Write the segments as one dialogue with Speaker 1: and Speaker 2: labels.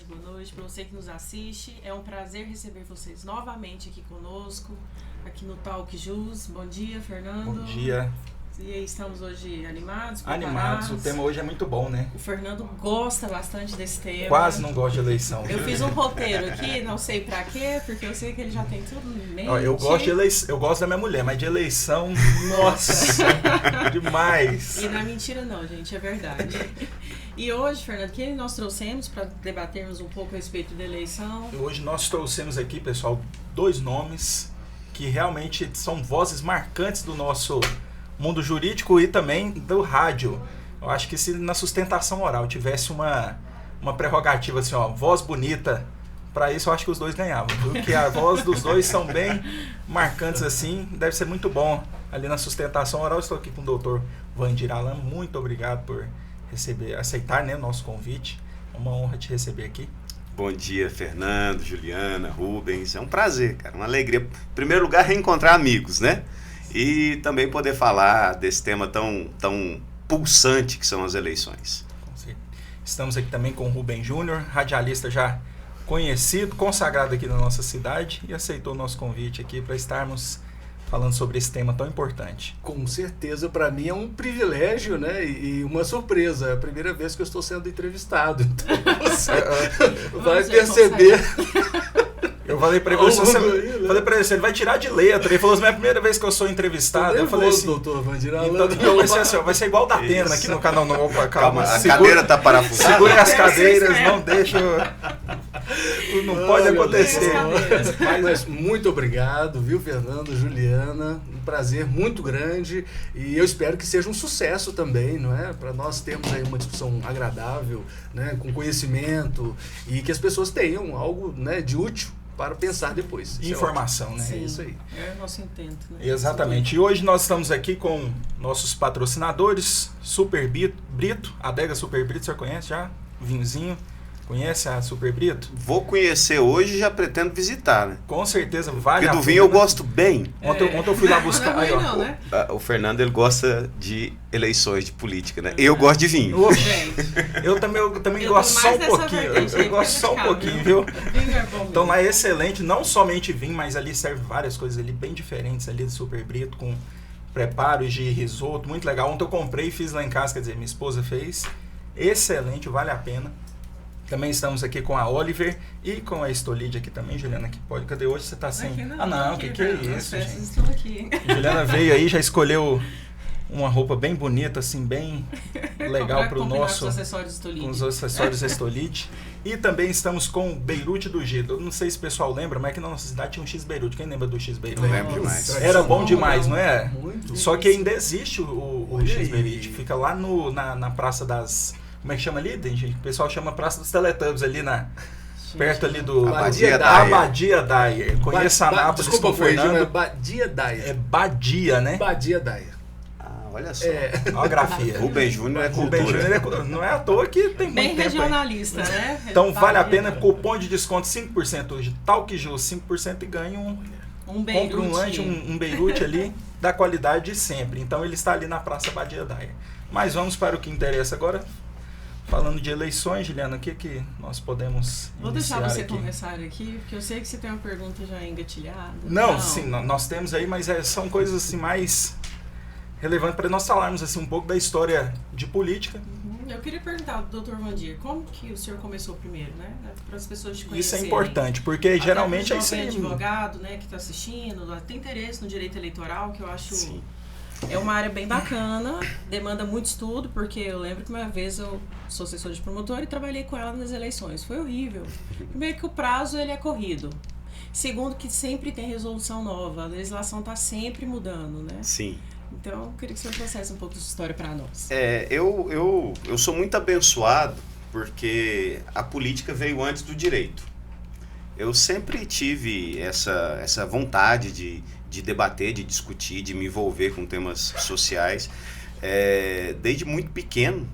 Speaker 1: tarde, boa noite para você que nos assiste. É um prazer receber vocês novamente aqui conosco, aqui no Talk Jus. Bom dia, Fernando.
Speaker 2: Bom dia.
Speaker 1: E aí, estamos hoje animados?
Speaker 2: Animados, o tema hoje é muito bom, né?
Speaker 1: O Fernando gosta bastante desse tema.
Speaker 2: Quase não gosto de eleição.
Speaker 1: Eu fiz um roteiro aqui, não sei pra quê, porque eu sei que ele já tem tudo em mente.
Speaker 2: Eu gosto de eleição, eu gosto da minha mulher, mas de eleição, nossa, demais.
Speaker 1: E não é mentira não, gente, é verdade. E hoje, Fernando, quem nós trouxemos para debatermos um pouco a respeito da eleição?
Speaker 2: Hoje nós trouxemos aqui, pessoal, 2 nomes que realmente são vozes marcantes do nosso mundo jurídico e também do rádio. Eu acho que se na sustentação oral tivesse uma prerrogativa assim, ó, voz bonita, para isso eu acho que os dois ganhavam, viu? Porque a voz dos dois são bem marcantes assim, deve ser muito bom ali na sustentação oral. Estou aqui com o doutor Vandir Alan, muito obrigado por aceitar, né, o nosso convite. É uma honra te receber aqui.
Speaker 3: Bom dia, Fernando, Juliana, Rubens. É um prazer, cara, uma alegria. Em primeiro lugar, reencontrar amigos, né? E também poder falar desse tema tão pulsante que são as eleições.
Speaker 2: Estamos aqui também com o Rubem Júnior, radialista já conhecido, consagrado aqui na nossa cidade, e aceitou o nosso convite aqui para estarmos falando sobre esse tema tão importante.
Speaker 4: Com certeza, para mim é um privilégio, né? E uma surpresa. É a primeira vez que eu estou sendo entrevistado. Então você vai perceber.
Speaker 2: Eu falei pra ele, ele vai tirar de letra. Ele falou assim, é a primeira vez que eu sou entrevistado. Eu falei assim,
Speaker 4: doutor Vandir Alan.
Speaker 2: Então vai ser assim, vai ser igual da Atena aqui no canal. Não,
Speaker 3: calma, a cadeira tá parafusada.
Speaker 2: Segure as cadeiras, não deixa. Não pode acontecer.
Speaker 4: Mas muito obrigado, viu, Fernando, Juliana? Um prazer muito grande. E eu espero que seja um sucesso também, não é? Para nós termos aí uma discussão agradável, né? Com conhecimento, e que as pessoas tenham algo, né, de útil para pensar depois.
Speaker 2: Informação, né?
Speaker 1: Sim,
Speaker 4: é isso aí.
Speaker 1: É o nosso intento, né?
Speaker 2: Exatamente. E hoje nós estamos aqui com nossos patrocinadores, Super Brito, a adega Super Brito, você conhece já? Vinhozinho. Conhece a Super Brito?
Speaker 3: Vou conhecer hoje e já pretendo visitar, né?
Speaker 2: Com certeza, vale
Speaker 3: Porque do vinho eu gosto bem.
Speaker 2: Ontem eu fui lá buscar.
Speaker 1: Não é ruim, não, né?
Speaker 3: O Fernando, ele gosta de eleições, de política, né? Eu gosto de vinho.
Speaker 2: Eu também gosto só um pouquinho. Eu gosto só um pouquinho, viu?
Speaker 1: Vinho é bom.
Speaker 2: Então lá é excelente, não somente vinho, mas ali serve várias coisas ali bem diferentes ali do Super Brito, com preparos de risoto, muito legal. Ontem eu comprei e fiz lá em casa, quer dizer, minha esposa fez. Excelente, vale a pena. Também estamos aqui com a Oliver e com a Estolide aqui também, Juliana, que pode. Cadê hoje? Você tá sem.
Speaker 1: Não,
Speaker 2: que é isso, gente?
Speaker 1: Estou aqui.
Speaker 2: Juliana veio aí, já escolheu uma roupa bem bonita, assim, bem legal para o nosso.
Speaker 1: Com os acessórios Estolide.
Speaker 2: Com os acessórios Estolide. E também estamos com o Beirute do Gito. Eu não sei se o pessoal lembra, mas aqui na nossa cidade tinha um X Beirute. Quem lembra do X Beirute?
Speaker 3: Eu lembro demais.
Speaker 2: Era bom demais, não é?
Speaker 4: Muito.
Speaker 2: Só que ainda existe o X Beirute. Fica lá na Praça das. Como é que chama ali, gente? O pessoal chama Praça dos Teletubbies ali perto ali do
Speaker 4: Abadia
Speaker 2: Dyer. Conheça a Nápoles.
Speaker 4: Desculpa,
Speaker 2: Fernando.
Speaker 4: é Badia Dyer.
Speaker 2: É Badia, né?
Speaker 4: Badia Dyer.
Speaker 3: Olha só.
Speaker 2: Olha a grafia.
Speaker 3: Rubem Júnior é
Speaker 2: Rubem
Speaker 3: cultura.
Speaker 2: Júnior não é à toa que tem muito
Speaker 1: Bem
Speaker 2: tempo
Speaker 1: regionalista,
Speaker 2: aí.
Speaker 1: né?
Speaker 2: Então vale a pena, cupom de desconto 5% hoje. Talk Jus 5% e ganha compra um lanche, um Beirute ali da qualidade de sempre. Então ele está ali na Praça Badia Dyer. Mas vamos para o que interessa agora. Falando de eleições, Juliana, o que nós podemos
Speaker 1: Vou deixar você
Speaker 2: aqui?
Speaker 1: Começar aqui, porque eu sei que você tem uma pergunta já engatilhada.
Speaker 2: Não, sim, nós temos aí, mas são coisas assim mais relevantes para nós falarmos assim, um pouco da história de política.
Speaker 1: Eu queria perguntar ao Dr. Vandir, como que o senhor começou primeiro, né? Para as pessoas te conhecerem.
Speaker 2: Isso é importante, porque geralmente aí
Speaker 1: você é advogado, né, que está assistindo, tem interesse no direito eleitoral, que eu acho...
Speaker 3: Sim.
Speaker 1: É uma área bem bacana, demanda muito estudo, porque eu lembro que uma vez eu sou assessor de promotor e trabalhei com ela nas eleições. Foi horrível. Primeiro que o prazo ele é corrido. Segundo que sempre tem resolução nova, a legislação está sempre mudando, né?
Speaker 3: Sim.
Speaker 1: Então, eu queria que o senhor trouxesse um pouco de história para nós.
Speaker 3: Eu sou muito abençoado porque a política veio antes do direito. Eu sempre tive essa vontade de debater, de discutir, de me envolver com temas sociais. Desde muito pequeno,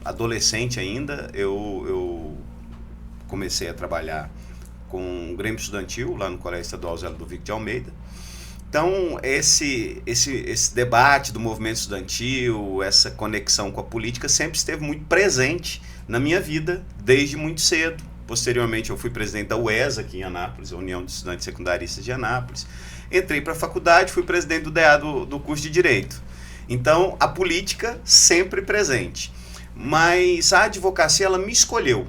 Speaker 3: adolescente ainda, eu comecei a trabalhar com o Grêmio Estudantil, lá no Colégio Estadual Zé Ludovico de Almeida. Então, esse debate do movimento estudantil, essa conexão com a política sempre esteve muito presente na minha vida, desde muito cedo. Posteriormente, eu fui presidente da UES aqui em Anápolis, a União dos Estudantes Secundaristas de Anápolis. Entrei para a faculdade, fui presidente do DA do curso de Direito. Então, a política sempre presente. Mas a advocacia, ela me escolheu.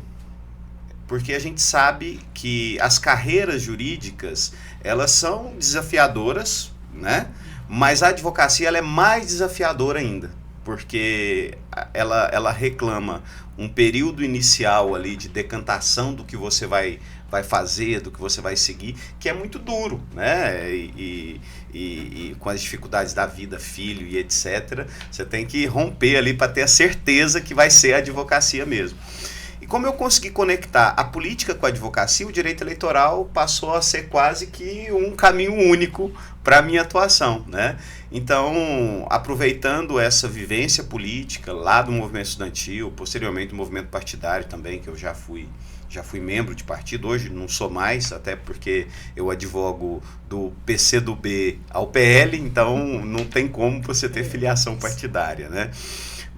Speaker 3: Porque a gente sabe que as carreiras jurídicas, elas são desafiadoras, né? Mas a advocacia, ela é mais desafiadora ainda. Porque ela reclama um período inicial ali de decantação do que você vai fazer, do que você vai seguir, que é muito duro, né? E com as dificuldades da vida, filho e etc., você tem que romper ali para ter a certeza que vai ser a advocacia mesmo. E como eu consegui conectar a política com a advocacia, o direito eleitoral passou a ser quase que um caminho único para a minha atuação, né? Então, aproveitando essa vivência política lá do movimento estudantil, posteriormente do movimento partidário também, que eu já fui membro de partido, hoje não sou mais, até porque eu advogo do PCdoB ao PL, então não tem como você ter filiação partidária, né?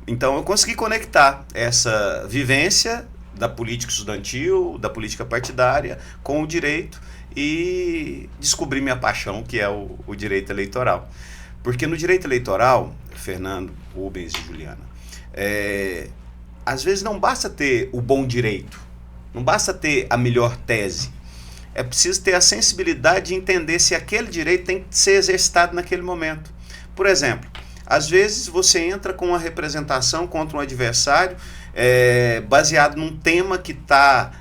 Speaker 3: Então eu consegui conectar essa vivência da política estudantil, da política partidária, com o direito e descobri minha paixão, que é o direito eleitoral. Porque no direito eleitoral, Fernando, Rubens e Juliana, às vezes não basta ter o bom direito, não basta ter a melhor tese. É preciso ter a sensibilidade de entender se aquele direito tem que ser exercitado naquele momento. Por exemplo, às vezes você entra com uma representação contra um adversário baseado num tema que está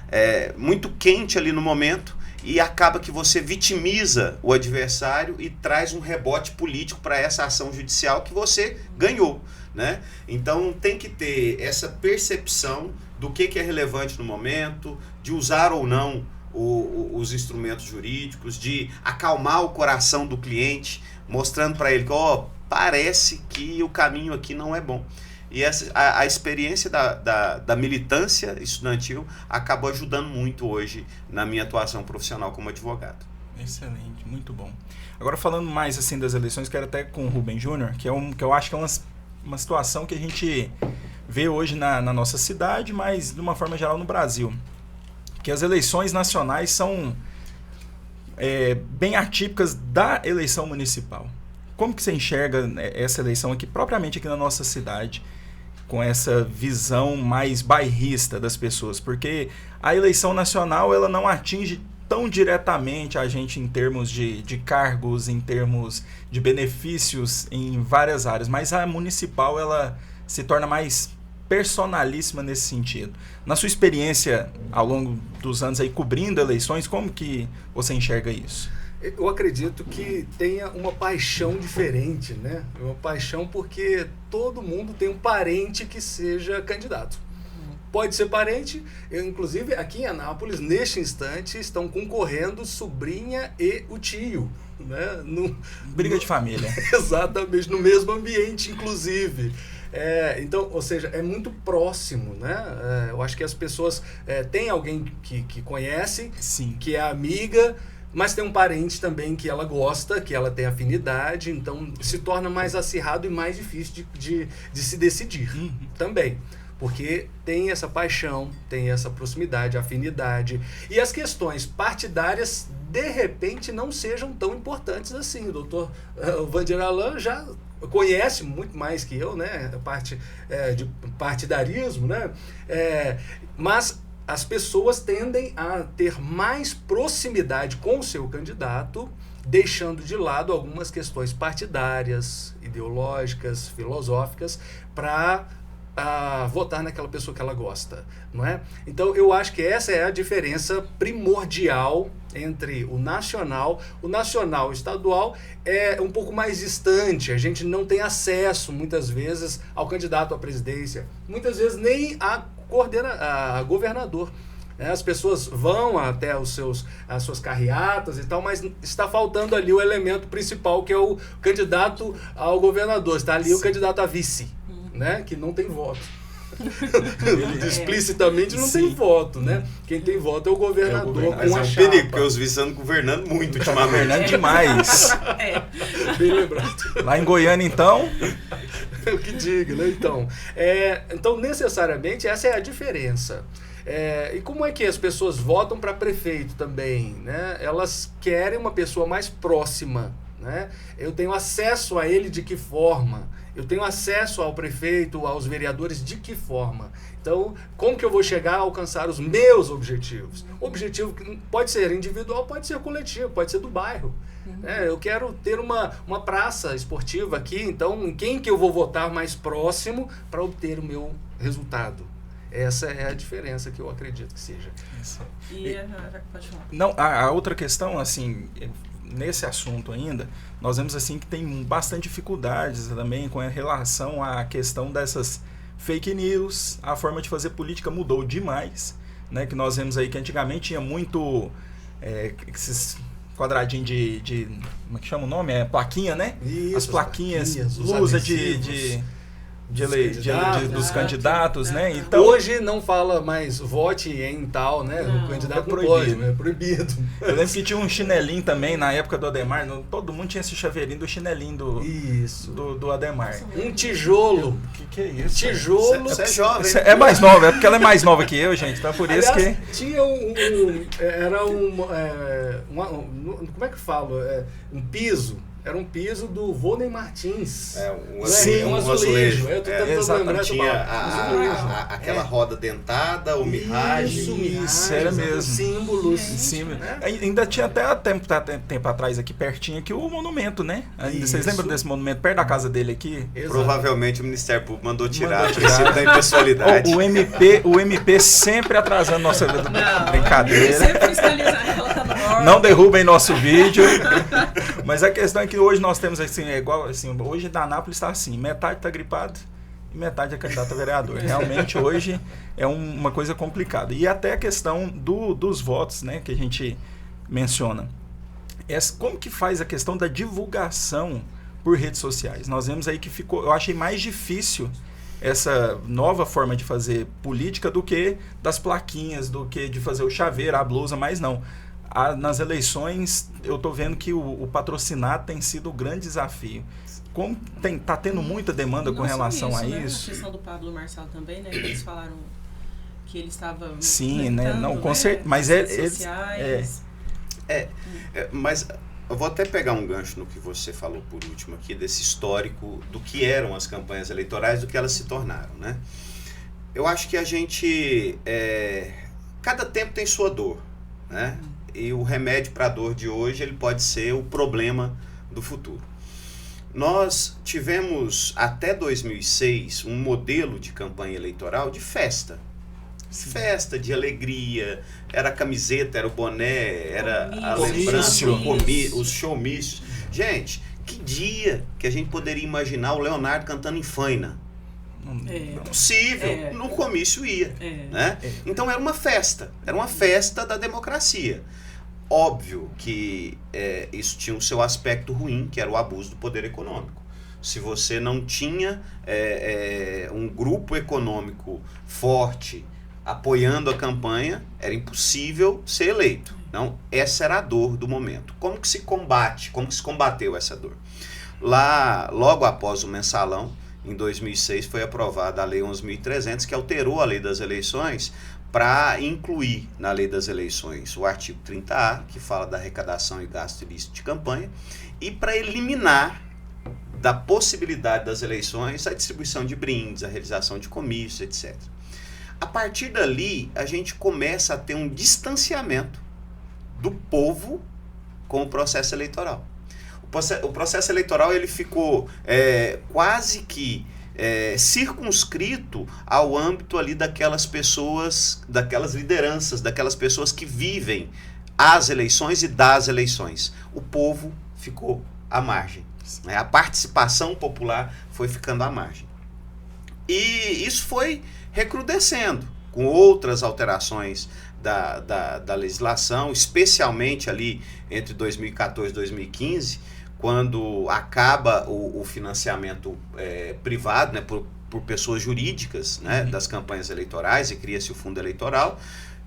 Speaker 3: muito quente ali no momento e acaba que você vitimiza o adversário e traz um rebote político para essa ação judicial que você ganhou, né? Então tem que ter essa percepção do que é relevante no momento, de usar ou não os instrumentos jurídicos, de acalmar o coração do cliente, mostrando para ele que parece que o caminho aqui não é bom. E a experiência da militância estudantil acabou ajudando muito hoje na minha atuação profissional como advogado.
Speaker 2: Excelente, muito bom. Agora falando mais assim das eleições, quero até com o Rubem Júnior, que eu acho que é uma situação que a gente vê hoje na nossa cidade, mas de uma forma geral no Brasil. Que as eleições nacionais são bem atípicas da eleição municipal. Como que você enxerga essa eleição aqui, propriamente aqui na nossa cidade, com essa visão mais bairrista das pessoas? Porque a eleição nacional ela não atinge tão diretamente a gente em termos de cargos, em termos de benefícios em várias áreas, mas a municipal ela se torna mais personalíssima nesse sentido. Na sua experiência ao longo dos anos aí cobrindo eleições, como que você enxerga isso?
Speaker 4: Eu acredito que tenha uma paixão diferente, né? Uma paixão porque todo mundo tem um parente que seja candidato. Pode ser parente, inclusive aqui em Anápolis, neste instante, estão concorrendo sobrinha e o tio. Né?
Speaker 2: Briga de família.
Speaker 4: Exatamente, no mesmo ambiente, inclusive. Então, ou seja, é muito próximo, né? Eu acho que as pessoas têm alguém que conhece,
Speaker 2: sim,
Speaker 4: que é amiga, mas tem um parente também que ela gosta, que ela tem afinidade, então se torna mais acirrado e mais difícil de se decidir também. Porque tem essa paixão, tem essa proximidade, afinidade. E as questões partidárias, de repente, não sejam tão importantes assim. O doutor Vandir Alain já conhece muito mais que eu, né? A parte de partidarismo, né? Mas as pessoas tendem a ter mais proximidade com o seu candidato, deixando de lado algumas questões partidárias, ideológicas, filosóficas, para votar naquela pessoa que ela gosta, não é? Então eu acho que essa é a diferença primordial entre o nacional. O nacional, o estadual é um pouco mais distante, a gente não tem acesso muitas vezes ao candidato à presidência, muitas vezes nem a governador. As pessoas vão até as suas carreatas e tal, mas está faltando ali o elemento principal, que é o candidato ao governador. Está ali, sim, o candidato a vice, né? Que não tem voto. Explicitamente não, sim, tem voto, né? Quem tem voto é o governador com a chapa.
Speaker 3: Porque os vices andam governando muito ultimamente.
Speaker 2: Governando demais.
Speaker 4: Bem lembrado.
Speaker 2: Lá em Goiânia, então...
Speaker 4: O que diga, né? Então, necessariamente, essa é a diferença. E como é que as pessoas votam para prefeito também, né? Elas querem uma pessoa mais próxima, né? Eu tenho acesso a ele de que forma? Eu tenho acesso ao prefeito, aos vereadores de que forma? Então, como que eu vou chegar a alcançar os meus objetivos? Objetivo que pode ser individual, pode ser coletivo, pode ser do bairro. Eu quero ter uma praça esportiva aqui, então em quem que eu vou votar mais próximo para obter o meu resultado? Essa é a diferença que eu acredito que seja.
Speaker 1: Pode falar.
Speaker 2: Não, a outra questão, assim, nesse assunto ainda, nós vemos assim que tem bastante dificuldades também com relação à questão dessas fake news. A forma de fazer política mudou demais, né? Que nós vemos aí que antigamente tinha muito esses quadradinhos de como é que chama o nome? Plaquinha, né?
Speaker 4: Isso,
Speaker 2: as plaquinhas,
Speaker 4: os
Speaker 2: lusa
Speaker 4: adesivos.
Speaker 2: dos candidatos, né?
Speaker 4: Então, hoje não fala mais vote em tal, né?
Speaker 2: Não,
Speaker 4: o candidato
Speaker 2: é
Speaker 4: não pode, é proibido.
Speaker 2: Eu lembro que tinha um chinelinho também na época do Adhemar, todo mundo tinha esse chaveirinho do chinelinho do Adhemar.
Speaker 4: Um tijolo.
Speaker 2: Que é isso?
Speaker 4: Tijolo.
Speaker 3: Você é jovem.
Speaker 2: É mais nova, é porque ela é mais nova que eu, gente. Então é por isso que.
Speaker 4: Tinha como é que falo? Um piso. Era um piso do Vônei Martins.
Speaker 3: Um azulejo.
Speaker 4: Eu tô tentando lembrar essa
Speaker 3: palavra. Aquela roda dentada, o miragem.
Speaker 2: Isso, era mesmo.
Speaker 4: Símbolos.
Speaker 2: Ainda tinha até tempo atrás aqui, pertinho, aqui o monumento, né? Vocês lembram desse monumento perto da casa dele aqui?
Speaker 3: Exato. Provavelmente o Ministério Público mandou tirar. Da impessoalidade.
Speaker 2: O MP sempre atrasando nossa brincadeira.
Speaker 1: Sempre fiscalizando.
Speaker 2: Não derrubem nosso vídeo. Mas a questão é que hoje nós temos assim, igual assim, hoje da Anápolis está assim, metade está gripado e metade é candidato a vereador. Realmente hoje é uma coisa complicada. E até a questão dos votos, né, que a gente menciona. Como que faz a questão da divulgação por redes sociais? Nós vemos aí que eu achei mais difícil essa nova forma de fazer política do que das plaquinhas, do que de fazer o chaveiro, a blusa, mas não. Nas eleições, eu estou vendo que o patrocinado tem sido o grande desafio. Como está tendo muita demanda com relação a isso?
Speaker 1: A questão do Pablo Marçal também, né? Eles falaram que ele estava...
Speaker 2: Sim, né? Não, com certeza. Mas
Speaker 3: mas eu vou até pegar um gancho no que você falou por último aqui, desse histórico do que eram as campanhas eleitorais, do que elas se tornaram, né? Eu acho que a gente... cada tempo tem sua dor, né? E o remédio para a dor de hoje ele pode ser o problema do futuro. Nós tivemos até 2006 um modelo de campanha eleitoral de festa. Sim. Festa, de alegria, era a camiseta, era o boné, era a lembrança, os showmícios. Gente, que dia que a gente poderia imaginar o Leonardo cantando em Faina? Possível, no comício ia. Né? Então era uma festa da democracia. Óbvio que isso tinha o seu aspecto ruim, que era o abuso do poder econômico. Se você não tinha um grupo econômico forte apoiando a campanha, era impossível ser eleito. Então, essa era a dor do momento. Como que se combateu essa dor? Lá, logo após o mensalão, em 2006, foi aprovada a Lei 11.300, que alterou a Lei das Eleições para incluir na Lei das Eleições o artigo 30A, que fala da arrecadação e gasto ilícito de campanha, e para eliminar da possibilidade das eleições a distribuição de brindes, a realização de comícios, etc. A partir dali, a gente começa a ter um distanciamento do povo com o processo eleitoral. O processo eleitoral ele ficou quase que circunscrito ao âmbito ali daquelas pessoas, daquelas lideranças, daquelas pessoas que vivem as eleições e das eleições. O povo ficou à margem. Né? A participação popular foi ficando à margem. E isso foi recrudescendo com outras alterações da legislação, especialmente ali entre 2014 e 2015, quando acaba o financiamento privado, né, por pessoas jurídicas, né, das campanhas eleitorais, e cria-se o fundo eleitoral,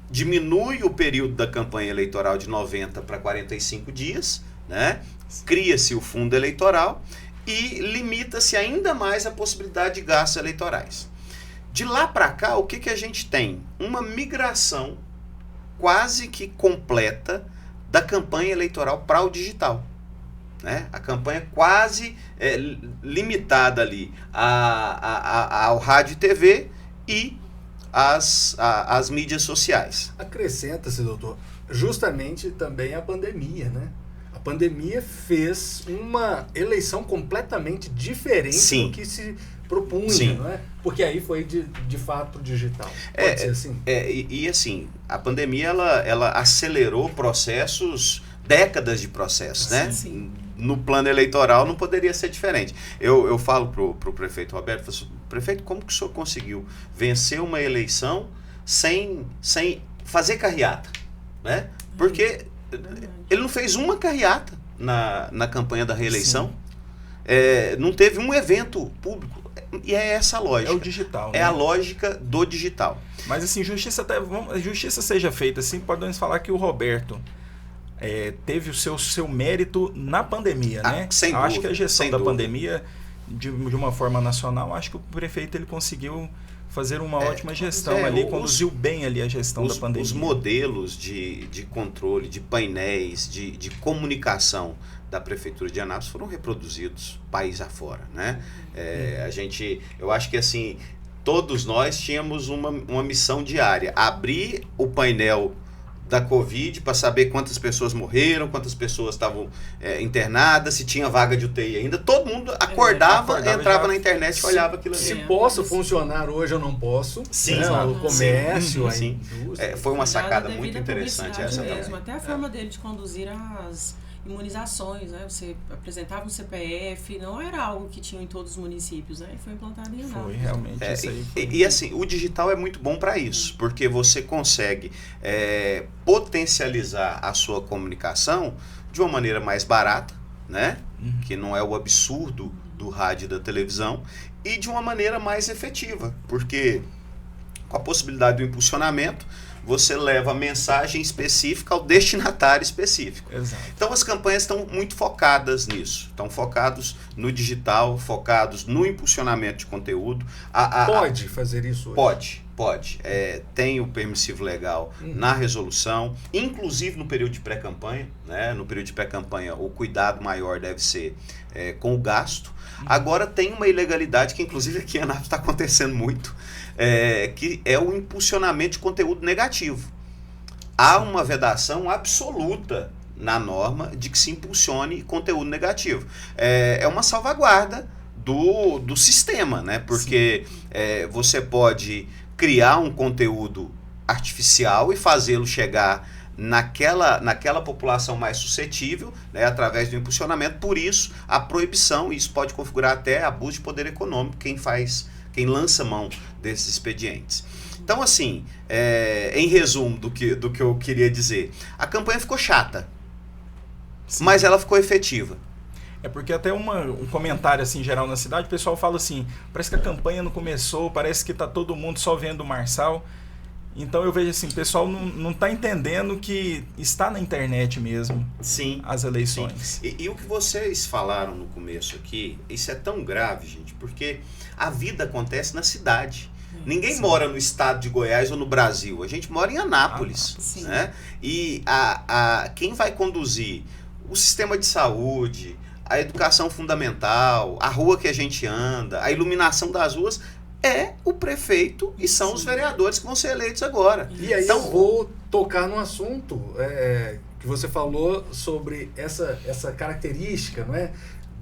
Speaker 3: diminui o período da campanha eleitoral de 90 para 45 dias, né, cria-se o fundo eleitoral e limita-se ainda mais a possibilidade de gastos eleitorais. De lá para cá, o que a gente tem? Uma migração quase que completa da campanha eleitoral para o digital. Né? A campanha quase limitada ali ao rádio e TV e às mídias sociais.
Speaker 4: Acrescenta-se, doutor, justamente também a pandemia, né? A pandemia fez uma eleição completamente diferente
Speaker 3: Sim.
Speaker 4: do que se propunha,
Speaker 3: Sim.
Speaker 4: não é? Porque aí foi de fato digital. Pode ser assim?
Speaker 3: E assim, a pandemia ela acelerou processos, décadas de processos, né?
Speaker 1: Sim.
Speaker 3: No plano eleitoral não poderia ser diferente. Eu falo pro prefeito Roberto, falo assim, prefeito, como que o senhor conseguiu vencer uma eleição sem fazer carreata? Né? Porque ele não fez uma carreata na campanha da reeleição, não teve um evento público. E é essa a lógica.
Speaker 2: É o digital, né?
Speaker 3: É a lógica do digital.
Speaker 2: Mas assim, justiça seja feita, assim, podemos falar que o Roberto teve o seu mérito na pandemia, né?
Speaker 3: Sem
Speaker 2: eu acho que a gestão da
Speaker 3: dúvida.
Speaker 2: pandemia, de uma forma nacional, acho que o prefeito ele conseguiu fazer uma ótima gestão ali, conduziu bem ali a gestão da pandemia.
Speaker 3: Os modelos de controle, de painéis, de comunicação da Prefeitura de Anápolis foram reproduzidos país afora, né? Eu acho que assim, todos nós tínhamos uma missão diária, abrir o painel da Covid para saber quantas pessoas morreram, quantas pessoas estavam internadas, se tinha vaga de UTI ainda. Todo mundo acordava entrava na internet e olhava aquilo ali.
Speaker 4: Se posso funcionar hoje, eu não posso.
Speaker 3: Sim,
Speaker 4: né?
Speaker 3: exato.
Speaker 4: O comércio, a
Speaker 3: Sim.
Speaker 4: indústria.
Speaker 3: Foi uma sacada
Speaker 1: Dada
Speaker 3: muito
Speaker 1: devida
Speaker 3: interessante
Speaker 1: publicidade
Speaker 3: essa
Speaker 1: mesmo,
Speaker 3: também.
Speaker 1: até a forma dele de conduzir as imunizações, né? Você apresentava um CPF, não era algo que tinha em todos os municípios, né? E foi implantado em Anápolis.
Speaker 2: Foi, realmente, isso aí foi.
Speaker 3: E assim, o digital é muito bom para isso, porque você consegue potencializar a sua comunicação de uma maneira mais barata, né? Que não é o absurdo do rádio e da televisão, e de uma maneira mais efetiva, porque com a possibilidade do impulsionamento, você leva a mensagem específica ao destinatário específico.
Speaker 2: Exato.
Speaker 3: Então as campanhas estão muito focadas nisso, estão focados no digital, focados no impulsionamento de conteúdo.
Speaker 4: Pode fazer isso hoje?
Speaker 3: Pode. Tem o permissivo legal na resolução, inclusive no período de pré-campanha, né? No período de pré-campanha o cuidado maior deve ser com o gasto. Agora tem uma ilegalidade que inclusive aqui em Anápolis está acontecendo muito, que é o impulsionamento de conteúdo negativo. Há uma vedação absoluta na norma de que se impulsione conteúdo negativo. É uma salvaguarda do sistema, né? Porque você pode criar um conteúdo artificial e fazê-lo chegar naquela população mais suscetível, né, através do impulsionamento. Por isso, a proibição, e isso pode configurar até abuso de poder econômico, quem lança mão desses expedientes. Então, assim, em resumo do que eu queria dizer, a campanha ficou chata, mas ela ficou efetiva.
Speaker 2: É porque até um comentário assim geral na cidade, o pessoal fala assim, parece que a campanha não começou, parece que tá todo mundo só vendo o Marçal. Então eu vejo assim, o pessoal não está entendendo que está na internet mesmo.
Speaker 3: Sim,
Speaker 2: as eleições.
Speaker 3: Sim. E o que vocês falaram no começo aqui, isso é tão grave, gente, porque a vida acontece na cidade. Ninguém mora no estado de Goiás ou no Brasil, a gente mora em Anápolis. Né? E quem vai conduzir o sistema de saúde, a educação fundamental, a rua que a gente anda, a iluminação das ruas, é o prefeito e são os vereadores que vão ser eleitos agora.
Speaker 4: E aí então, eu vou tocar num assunto que você falou sobre essa característica, não é?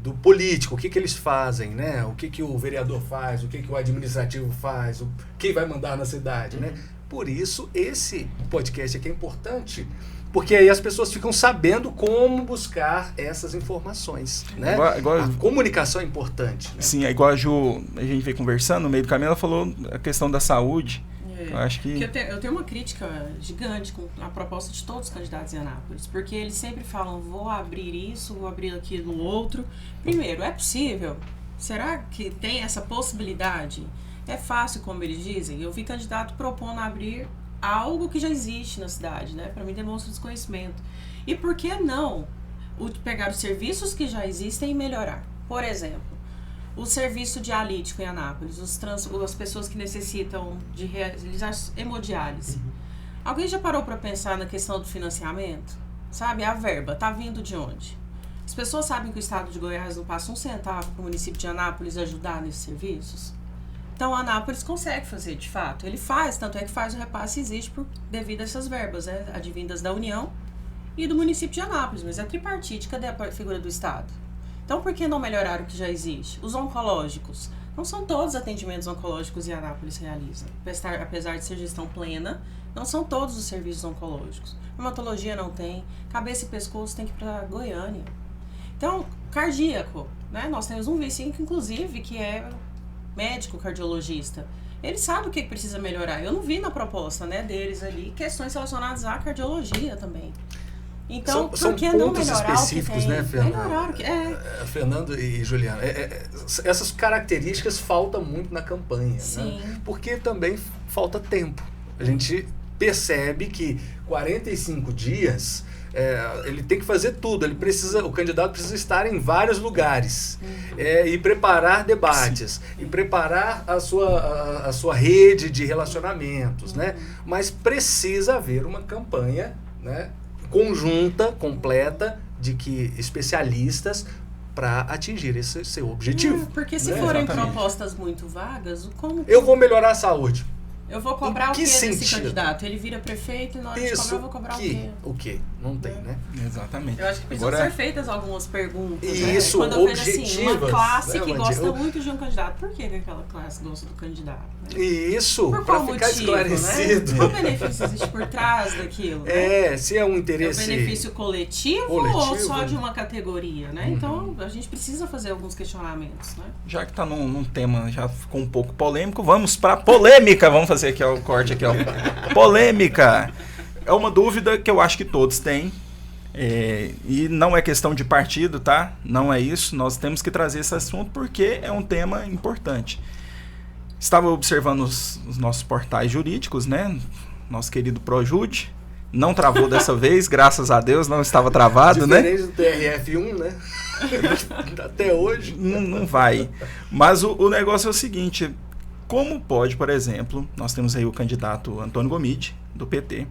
Speaker 4: Do político, o que eles fazem, né? O que o vereador faz, o que o administrativo faz, quem vai mandar na cidade, né? Por isso, esse podcast aqui é importante, porque aí as pessoas ficam sabendo como buscar essas informações, né?
Speaker 2: Igual
Speaker 4: a comunicação é importante. Né?
Speaker 2: Sim, é igual a Ju, a gente veio conversando, no meio do caminho ela falou a questão da saúde. Eu acho que...
Speaker 1: Eu tenho uma crítica gigante com a proposta de todos os candidatos em Anápolis, porque eles sempre falam, vou abrir isso, vou abrir aquilo outro. Primeiro, é possível? Será que tem essa possibilidade? É fácil, como eles dizem? Eu vi candidato propondo abrir algo que já existe na cidade, né? Para mim demonstra desconhecimento. E por que não pegar os serviços que já existem e melhorar? Por exemplo, O serviço dialítico em Anápolis, as pessoas que necessitam de realizar hemodiálise. Alguém já parou para pensar na questão do financiamento? Sabe, a verba tá vindo de onde? As pessoas sabem que o estado de Goiás não passa um centavo para o município de Anápolis ajudar nesses serviços? Então, Anápolis consegue fazer, de fato. Ele faz, tanto é que faz o repasse existe devido a essas verbas, né? Advindas da União e do município de Anápolis, mas é tripartite, cadê a figura do Estado? Então, por que não melhorar o que já existe? Os oncológicos. Não são todos os atendimentos oncológicos que Anápolis realiza. Apesar de ser gestão plena, não são todos os serviços oncológicos. Reumatologia não tem, cabeça e pescoço tem que ir para Goiânia. Então, cardíaco, né? Nós temos um vice, inclusive, que é médico cardiologista. Ele sabe o que precisa melhorar. Eu não vi na proposta, né, deles ali questões relacionadas à cardiologia também. Então,
Speaker 4: são
Speaker 1: por que não
Speaker 4: pontos
Speaker 1: melhorar
Speaker 4: específicos,
Speaker 1: o que tem?
Speaker 4: né, Fernando?
Speaker 1: Melhorar o que
Speaker 4: Fernando e Juliana, essas características faltam muito na campanha,
Speaker 1: Sim.
Speaker 4: né? Porque também falta tempo. A gente percebe que 45 dias ele tem que fazer tudo. O candidato precisa estar em vários lugares e preparar debates, e preparar a sua rede de relacionamentos, né? Mas precisa haver uma campanha, né, conjunta, completa, de que especialistas para atingir esse seu objetivo.
Speaker 1: Porque se
Speaker 4: né?
Speaker 1: forem
Speaker 2: Exatamente.
Speaker 1: propostas muito vagas, como
Speaker 4: Eu vou melhorar a saúde.
Speaker 1: eu vou cobrar
Speaker 4: Em
Speaker 1: o
Speaker 4: que
Speaker 1: quê desse
Speaker 4: sentido?
Speaker 1: candidato? Ele vira prefeito e na hora de cobrar eu vou cobrar o quê?
Speaker 4: O quê? Não tem, né?
Speaker 2: Exatamente.
Speaker 1: Eu acho que precisam
Speaker 2: Agora,
Speaker 1: ser feitas algumas perguntas.
Speaker 4: Isso,
Speaker 1: né? Quando eu vejo assim,
Speaker 4: objetivas,
Speaker 1: uma classe
Speaker 4: né,
Speaker 1: que
Speaker 4: Mandinha?
Speaker 1: gosta muito de um candidato, por que aquela classe gosta do candidato? Né?
Speaker 4: E isso,
Speaker 1: Por
Speaker 4: para
Speaker 1: qual
Speaker 4: ficar
Speaker 1: motivo,
Speaker 4: esclarecido.
Speaker 1: né? Qual benefício existe por trás daquilo? Né?
Speaker 4: Se é um
Speaker 1: É um
Speaker 4: interesse.
Speaker 1: benefício coletivo ou só de uma categoria, né? Então, a gente precisa fazer alguns questionamentos, né?
Speaker 2: já que tá num tema, já ficou um pouco polêmico, vamos pra polêmica. Vamos fazer aqui o corte aqui, ó. Polêmica. É uma dúvida que eu acho que todos têm. E não é questão de partido, tá? Não é isso. Nós temos que trazer esse assunto porque é um tema importante. Estava observando os nossos portais jurídicos, né? Nosso querido Projude. Não travou dessa vez, graças a Deus, não estava travado, né?
Speaker 4: Diferente do TRF1, né? Até hoje.
Speaker 2: Não vai. Mas o negócio é o seguinte: como pode, por exemplo, nós temos aí o candidato Antônio Gomide, do PT,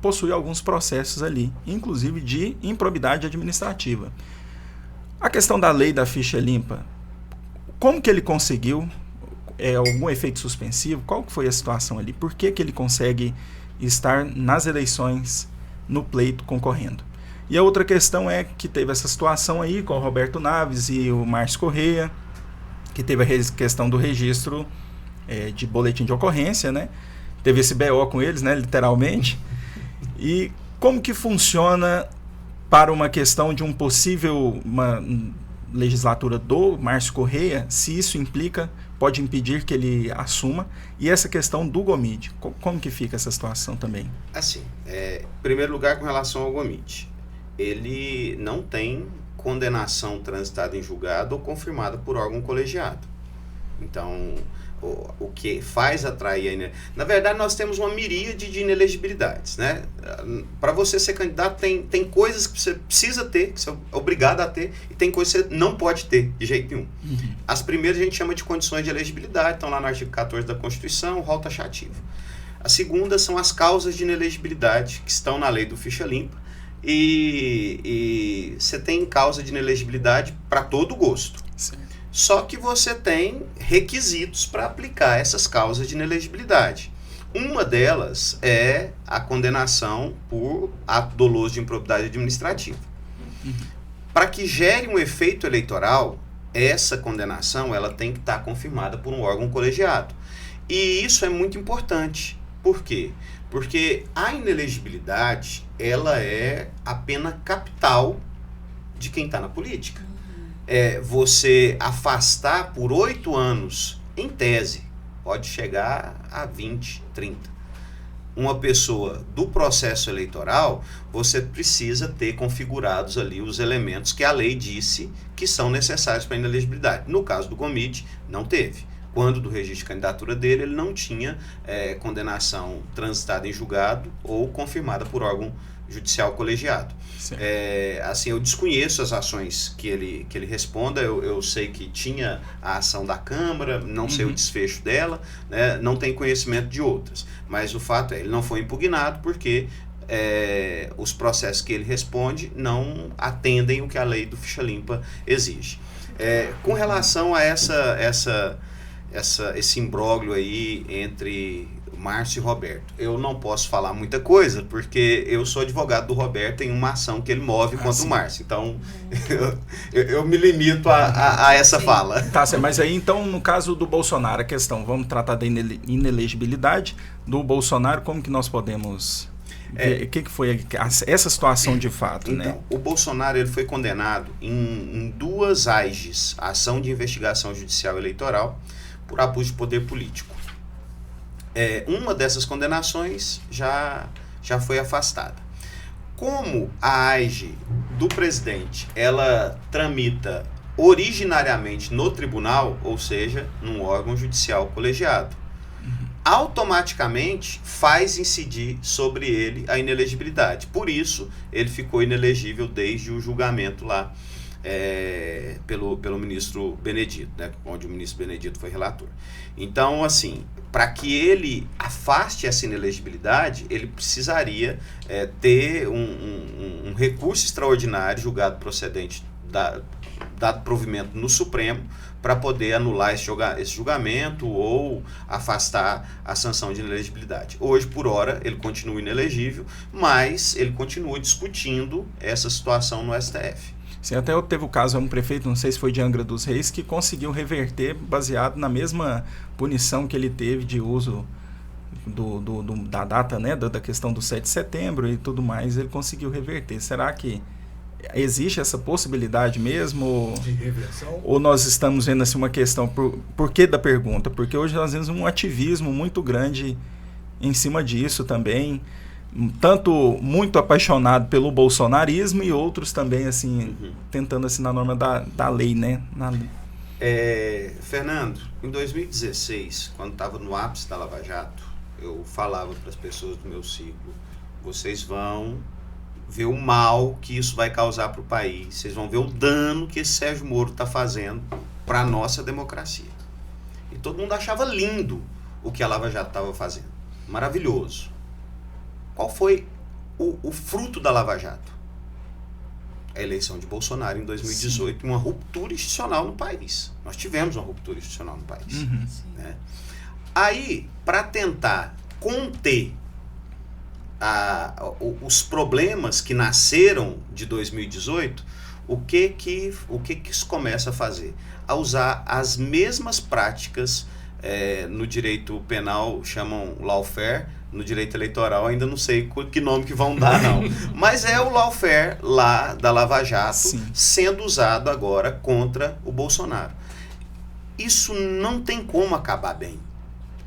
Speaker 2: possui alguns processos ali, inclusive de improbidade administrativa. A questão da lei da ficha limpa, como que ele conseguiu? Algum efeito suspensivo? Qual que foi a situação ali? Por que ele consegue estar nas eleições, no pleito, concorrendo? E a outra questão é que teve essa situação aí com o Roberto Naves e o Márcio Correia, que teve a questão do registro de boletim de ocorrência, né? Teve esse BO com eles, né? Literalmente. E como que funciona para uma questão de uma legislatura do Márcio Correia, se isso pode impedir que ele assuma, e essa questão do Gomide, como que fica essa situação também?
Speaker 3: Assim, em primeiro lugar, com relação ao Gomide, ele não tem condenação transitada em julgado ou confirmada por órgão colegiado. Então, o que faz atrair... Na verdade, nós temos uma miríade de inelegibilidades, né? Para você ser candidato, tem coisas que você precisa ter, que você é obrigado a ter, e tem coisas que você não pode ter, de jeito nenhum. As primeiras a gente chama de condições de elegibilidade, estão lá no artigo 14 da Constituição, rol taxativo. A segunda são as causas de inelegibilidade, que estão na lei do ficha limpa, e você tem causa de inelegibilidade para todo gosto.
Speaker 2: Sim.
Speaker 3: Só que você tem requisitos para aplicar essas causas de inelegibilidade. Uma delas é a condenação por ato doloso de improbidade administrativa. Para que gere um efeito eleitoral, essa condenação ela tem que estar confirmada por um órgão colegiado. E isso é muito importante. Por quê? Porque a inelegibilidade ela é a pena capital de quem está na política. Você afastar por 8 anos, em tese, pode chegar a 20, 30. Uma pessoa do processo eleitoral, você precisa ter configurados ali os elementos que a lei disse que são necessários para a inelegibilidade. No caso do Gomide, não teve. quando do registro de candidatura dele, ele não tinha condenação transitada em julgado ou confirmada por órgão judicial colegiado. Assim, eu desconheço as ações que ele responda, eu sei que tinha a ação da Câmara, não sei o desfecho dela, né, não tenho conhecimento de outras, mas o fato ele não foi impugnado porque os processos que ele responde não atendem o que a lei do ficha limpa exige. Com relação a esse imbróglio aí entre Márcio e Roberto, eu não posso falar muita coisa porque eu sou advogado do Roberto em uma ação que ele move contra o Márcio, então eu me limito a essa fala.
Speaker 2: Tá, mas aí então no caso do Bolsonaro, a questão, vamos tratar da inelegibilidade do Bolsonaro, como que nós podemos ver, o que foi essa situação de fato,
Speaker 3: então,
Speaker 2: né?
Speaker 3: O Bolsonaro ele foi condenado em 2 AIGs, ação de investigação judicial eleitoral, por abuso de poder político. Uma dessas condenações já foi afastada. Como a AIG do presidente, ela tramita originariamente no tribunal, ou seja, num órgão judicial colegiado, automaticamente faz incidir sobre ele a inelegibilidade. Por isso, ele ficou inelegível desde o julgamento lá pelo ministro Benedito, né, onde o ministro Benedito foi relator. Então, assim, para que ele afaste essa inelegibilidade, ele precisaria ter um recurso extraordinário julgado procedente dado provimento no Supremo para poder anular esse julgamento ou afastar a sanção de inelegibilidade. Hoje, por hora, ele continua inelegível, mas ele continua discutindo essa situação no STF.
Speaker 2: Sim, até teve o caso, um prefeito, não sei se foi de Angra dos Reis, que conseguiu reverter baseado na mesma punição que ele teve de uso da data, né, da questão do 7 de setembro e tudo mais, ele conseguiu reverter. Será que existe essa possibilidade mesmo?
Speaker 4: De reversão? Ou
Speaker 2: nós estamos vendo assim, uma questão, por que da pergunta? Porque hoje nós vemos um ativismo muito grande em cima disso também, tanto muito apaixonado pelo bolsonarismo e outros também assim tentando assim na norma da lei, né?
Speaker 3: Fernando, em 2016, quando estava no ápice da Lava Jato, eu falava para as pessoas do meu ciclo: vocês vão ver o mal que isso vai causar para o país, vocês vão ver o dano que esse Sérgio Moro está fazendo para a nossa democracia. E todo mundo achava lindo o que a Lava Jato estava fazendo, maravilhoso. Qual foi o fruto da Lava Jato? A eleição de Bolsonaro em 2018, Sim. Uma ruptura institucional no país. Nós tivemos uma ruptura institucional no país. Né? Aí, para tentar conter os problemas que nasceram de 2018, o que isso começa a fazer? A usar as mesmas práticas, no direito penal chamam lawfare, no direito eleitoral ainda não sei que nome que vão dar não, mas é o lawfare lá da Lava Jato, Sim. Sendo usado agora contra o Bolsonaro. Isso não tem como acabar bem.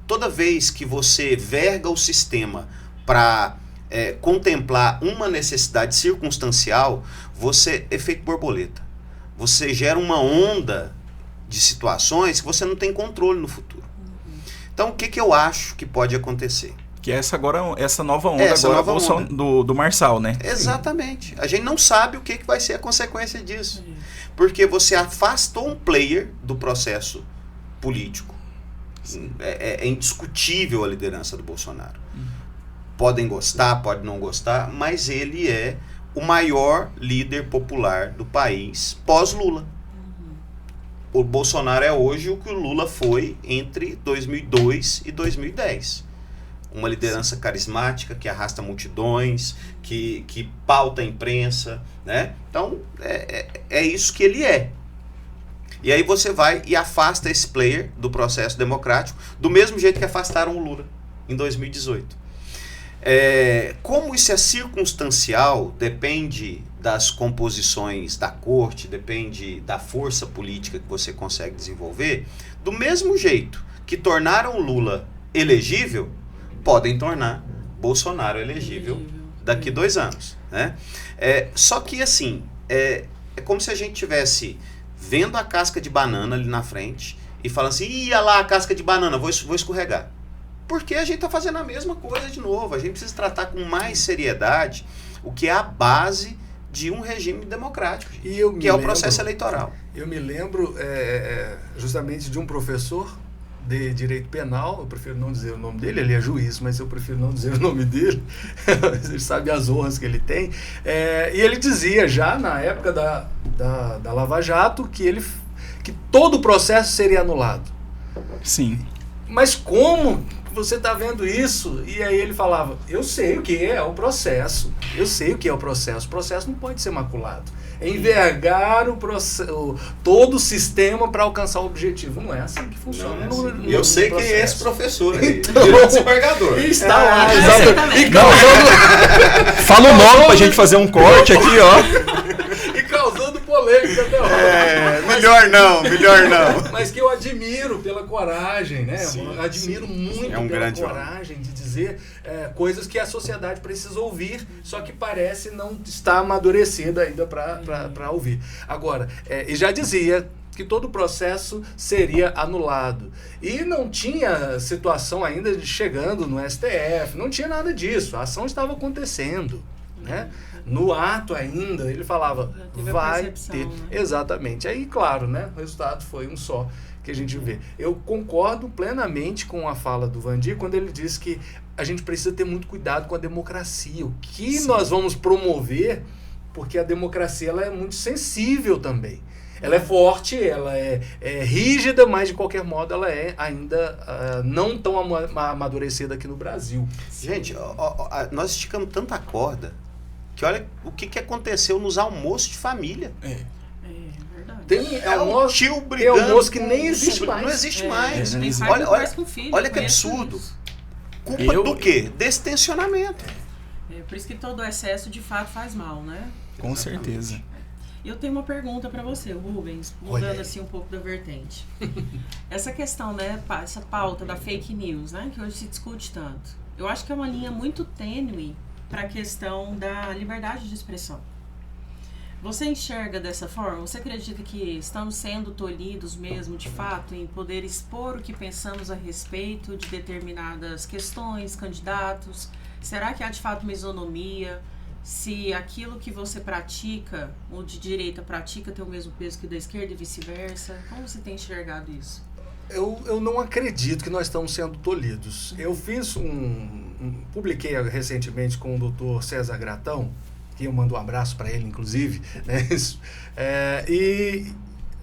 Speaker 3: Toda vez que você verga o sistema para contemplar uma necessidade circunstancial, você, efeito borboleta, você gera uma onda de situações que você não tem controle no futuro. Então, o que eu acho que pode acontecer?
Speaker 2: Que é essa nova onda do Marçal, né?
Speaker 3: Exatamente. A gente não sabe o que vai ser a consequência disso. Porque você afastou um player do processo político. É indiscutível a liderança do Bolsonaro. Podem gostar, podem não gostar, mas ele é o maior líder popular do país pós-Lula. O Bolsonaro é hoje o que o Lula foi entre 2002 e 2010. Uma liderança carismática que arrasta multidões, que pauta a imprensa, né? Então, é isso que ele é. E aí você vai e afasta esse player do processo democrático, do mesmo jeito que afastaram o Lula em 2018. Como isso é circunstancial, depende das composições da corte, depende da força política que você consegue desenvolver, do mesmo jeito que tornaram o Lula elegível, podem tornar Bolsonaro elegível daqui 2 anos. Né? Só que assim, é como se a gente estivesse vendo a casca de banana ali na frente e fala assim, ia lá a casca de banana, vou escorregar. Porque a gente está fazendo a mesma coisa de novo. A gente precisa tratar com mais seriedade o que é a base de um regime democrático, que é o processo eleitoral.
Speaker 4: Eu me lembro justamente de um professor de direito penal, eu prefiro não dizer o nome dele, ele é juiz, mas eu prefiro não dizer o nome dele, ele sabe as honras que ele tem, e ele dizia já na época da Lava Jato que todo o processo seria anulado.
Speaker 2: Sim.
Speaker 4: Mas como você está vendo isso? E aí ele falava, eu sei o que é o processo, o processo não pode ser maculado. É envergar todo o sistema para alcançar o objetivo. Não é assim que funciona.
Speaker 3: Eu sei quem é esse professor aí.
Speaker 4: Então,
Speaker 3: desembargador.
Speaker 4: Está lá,
Speaker 1: exatamente.
Speaker 2: Fala o nome pra gente fazer um corte aqui, ó.
Speaker 4: E causando polêmica até agora.
Speaker 3: Melhor não.
Speaker 4: Mas que eu admiro pela coragem, né? Eu admiro muito
Speaker 3: um
Speaker 4: pela
Speaker 3: grande
Speaker 4: coragem de dizer coisas que a sociedade precisa ouvir, só que parece não estar amadurecida ainda para ouvir. Agora, e já dizia que todo o processo seria anulado. E não tinha situação ainda de chegando no STF, não tinha nada disso. A ação estava acontecendo, né? No ato ainda, ele falava, vai ter. Né? Exatamente. Aí, claro, né? O resultado foi um só que a gente vê. Eu concordo plenamente com a fala do Vandir quando ele diz que a gente precisa ter muito cuidado com a democracia. O que nós vamos promover, porque a democracia ela é muito sensível também. Ela é forte, ela é rígida, mas de qualquer modo ela é ainda não tão amadurecida aqui no Brasil.
Speaker 3: Gente, nós esticamos tanta corda que olha o que aconteceu nos almoços de família.
Speaker 1: Verdade.
Speaker 4: Tem
Speaker 3: um tio brigando.
Speaker 4: Almoço que nem existe mais.
Speaker 3: Não existe mais.
Speaker 1: Olha
Speaker 3: que absurdo. Culpa do quê? Desse tensionamento.
Speaker 1: Por isso que todo excesso de fato faz mal, né?
Speaker 2: Com certeza.
Speaker 1: Eu tenho uma pergunta para você, Rubens, mudando assim um pouco da vertente. Essa questão, né, essa pauta da fake news, né, que hoje se discute tanto. Eu acho que é uma linha muito tênue para a questão da liberdade de expressão. Você enxerga dessa forma? Você acredita que estamos sendo tolhidos mesmo, de fato, em poder expor o que pensamos a respeito de determinadas questões, candidatos? Será que há de fato uma isonomia? Se aquilo que você pratica, ou de direita pratica, tem o mesmo peso que o da esquerda e vice-versa? Como você tem enxergado isso?
Speaker 4: Eu não acredito que nós estamos sendo tolhidos. Eu fiz publiquei recentemente com o Dr. César Gratão, que eu mando um abraço para ele, inclusive, né? E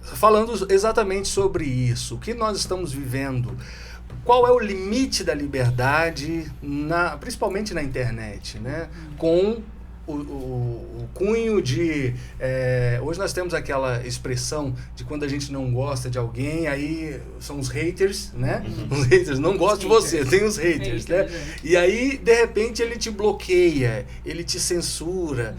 Speaker 4: falando exatamente sobre isso, o que nós estamos vivendo, qual é o limite da liberdade, principalmente na internet, né? Com o cunho de... hoje nós temos aquela expressão de quando a gente não gosta de alguém, aí são os haters, né? Os haters não gostam de você, tem os haters, né? E aí, de repente, ele te bloqueia, ele te censura,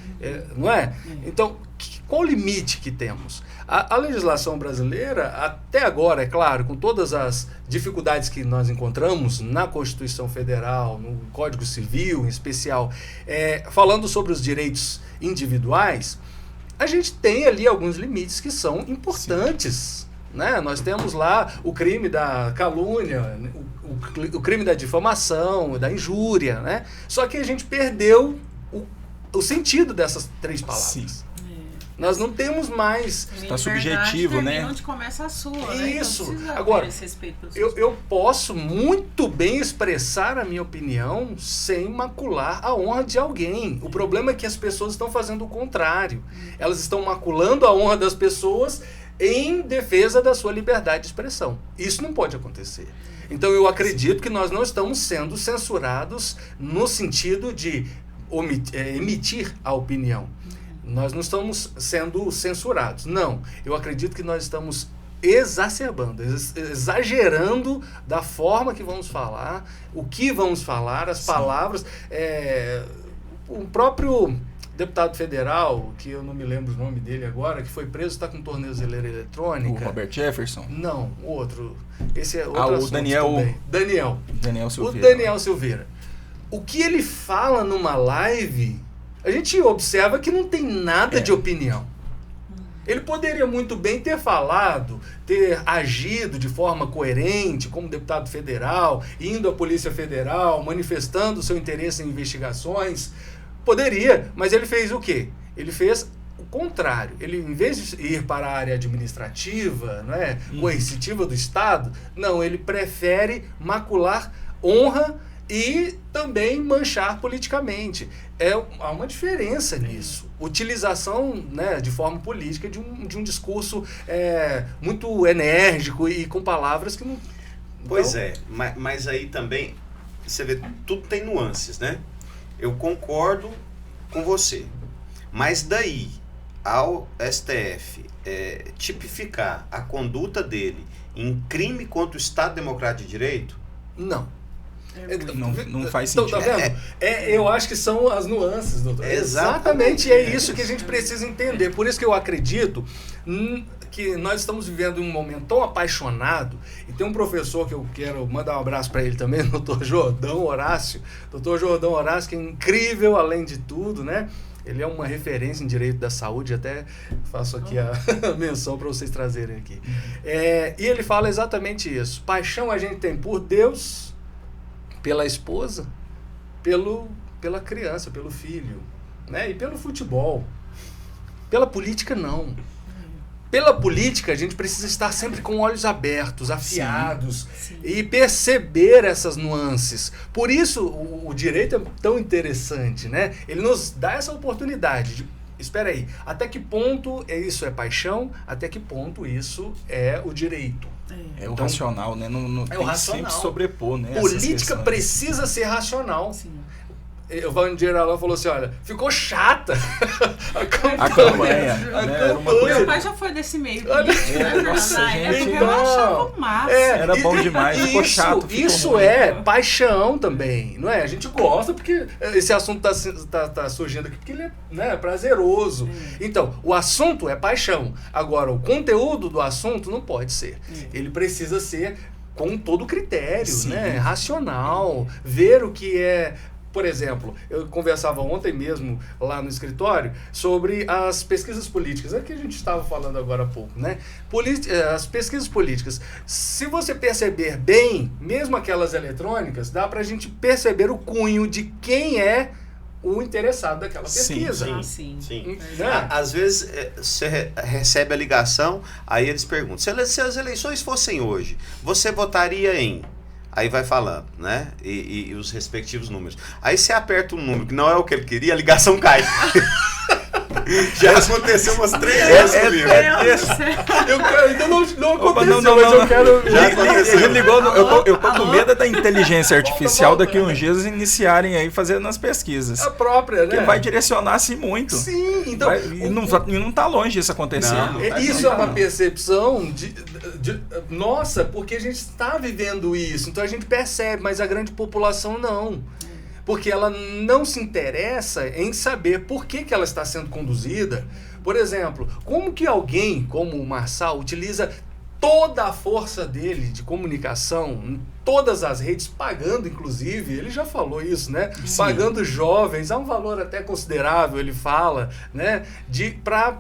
Speaker 4: não é? Então, qual o limite que temos? A legislação brasileira, até agora, é claro, com todas as dificuldades que nós encontramos na Constituição Federal, no Código Civil, em especial, falando sobre os direitos individuais, a gente tem ali alguns limites que são importantes. Né? Nós temos lá o crime da calúnia, o crime da difamação, da injúria, né? Só que a gente perdeu o sentido dessas três palavras.
Speaker 2: Sim.
Speaker 4: Nós não temos mais...
Speaker 2: Está subjetivo, né?
Speaker 1: Onde começa a sua,
Speaker 4: Isso.
Speaker 1: Né? Então,
Speaker 4: agora,
Speaker 1: esse respeito
Speaker 4: eu posso muito bem expressar a minha opinião sem macular a honra de alguém. O problema é que as pessoas estão fazendo o contrário. Elas estão maculando a honra das pessoas em defesa da sua liberdade de expressão. Isso não pode acontecer. Então eu acredito que nós não estamos sendo censurados no sentido de emitir a opinião. Nós não estamos sendo censurados. Não. Eu acredito que nós estamos exacerbando, exagerando da forma que vamos falar, o que vamos falar, as palavras. O próprio deputado federal, que eu não me lembro o nome dele agora, que foi preso, está com tornozeleira eletrônica.
Speaker 2: O Robert Jefferson?
Speaker 4: Não, outro. Esse é outro assunto
Speaker 2: o Daniel.
Speaker 4: também.
Speaker 2: Daniel Silveira.
Speaker 4: O Daniel Silveira. O que ele fala numa live... A gente observa que não tem nada de opinião. Ele poderia muito bem ter falado, ter agido de forma coerente como deputado federal, indo à Polícia Federal, manifestando seu interesse em investigações. Poderia, mas ele fez o quê? Ele fez o contrário. Ele, em vez de ir para a área administrativa, não é, coercitiva do Estado, não, ele prefere macular honra e também manchar politicamente. Há uma diferença nisso. Utilização, né, de forma política de um discurso muito enérgico e com palavras que não...
Speaker 3: Pois é, mas aí também, você vê, tudo tem nuances, né? Eu concordo com você, mas daí ao STF tipificar a conduta dele em crime contra o Estado Democrático de Direito?
Speaker 4: Não.
Speaker 2: Não faz sentido.
Speaker 4: Tá vendo? Eu acho que são as nuances, doutor.
Speaker 3: Exatamente.
Speaker 4: É isso que a gente precisa entender. Por isso que eu acredito que nós estamos vivendo um momento tão apaixonado, e tem um professor que eu quero mandar um abraço para ele também, doutor Jordão Horácio. Doutor Jordão Horácio, que é incrível além de tudo, né? Ele é uma referência em direito da saúde, até faço aqui a menção para vocês trazerem aqui. E ele fala exatamente isso. Paixão a gente tem por Deus, pela esposa, pela criança, pelo filho, né? E pelo futebol. Pela política, não. Pela política, a gente precisa estar sempre com olhos abertos, afiados,
Speaker 1: Sim.
Speaker 4: e perceber essas nuances. Por isso, o direito é tão interessante, né? Ele nos dá essa oportunidade de, espera aí, até que ponto isso é paixão, até que ponto isso é o direito.
Speaker 2: É o racional, né? Não tem
Speaker 4: o
Speaker 2: que
Speaker 4: racional.
Speaker 2: sempre sobrepor, né? essas
Speaker 4: Política
Speaker 2: questões.
Speaker 4: precisa ser racional.
Speaker 1: Sim.
Speaker 4: O Vandir Alain falou assim, olha, ficou chata
Speaker 2: A campanha, né? Era uma
Speaker 1: Meu
Speaker 2: coisa...
Speaker 1: pai já foi desse meio
Speaker 4: Olha,
Speaker 1: político, né?
Speaker 2: nossa,
Speaker 1: Na
Speaker 2: gente.
Speaker 1: época eu achava o máximo.
Speaker 2: Era bom demais, ficou chato. Ficou
Speaker 4: Isso
Speaker 2: ruim.
Speaker 4: é paixão também, não é? A gente gosta porque esse assunto tá surgindo aqui porque ele é, né, prazeroso. Então, o assunto é paixão. Agora, o conteúdo do assunto não pode ser. Ele precisa ser com todo critério,
Speaker 2: Sim.
Speaker 4: né? Racional, ver o que é... Por exemplo, eu conversava ontem mesmo lá no escritório sobre as pesquisas políticas. É que a gente estava falando agora há pouco, né? As pesquisas políticas. Se você perceber bem, mesmo aquelas eletrônicas, dá pra gente perceber o cunho de quem é o interessado daquela pesquisa.
Speaker 1: Sim.
Speaker 4: Né?
Speaker 3: Às vezes você recebe a ligação, aí eles perguntam, se as eleições fossem hoje, você votaria em... Aí vai falando, né? E os respectivos números. Aí você aperta um número que não é o que ele queria, a ligação cai. Já aconteceu umas 3 vezes comigo.
Speaker 4: Eu ainda não
Speaker 2: Opa,
Speaker 4: aconteceu,
Speaker 2: não.
Speaker 4: mas eu quero...
Speaker 3: Já aconteceu.
Speaker 2: Ele ligou, eu tô com medo da inteligência artificial daqui a uns dias iniciarem aí fazendo as pesquisas.
Speaker 4: A própria, né?
Speaker 2: Que vai direcionar-se muito.
Speaker 4: Sim, então...
Speaker 2: E não tá longe isso acontecer.
Speaker 3: Não.
Speaker 4: Isso é uma percepção nossa, porque a gente está vivendo isso, então a gente percebe, mas a grande população não. Porque ela não se interessa em saber por que ela está sendo conduzida. Por exemplo, como que alguém como o Marçal utiliza toda a força dele de comunicação, em todas as redes, pagando inclusive, ele já falou isso, né?
Speaker 2: Sim.
Speaker 4: Pagando jovens, há um valor até considerável, ele fala, né? Para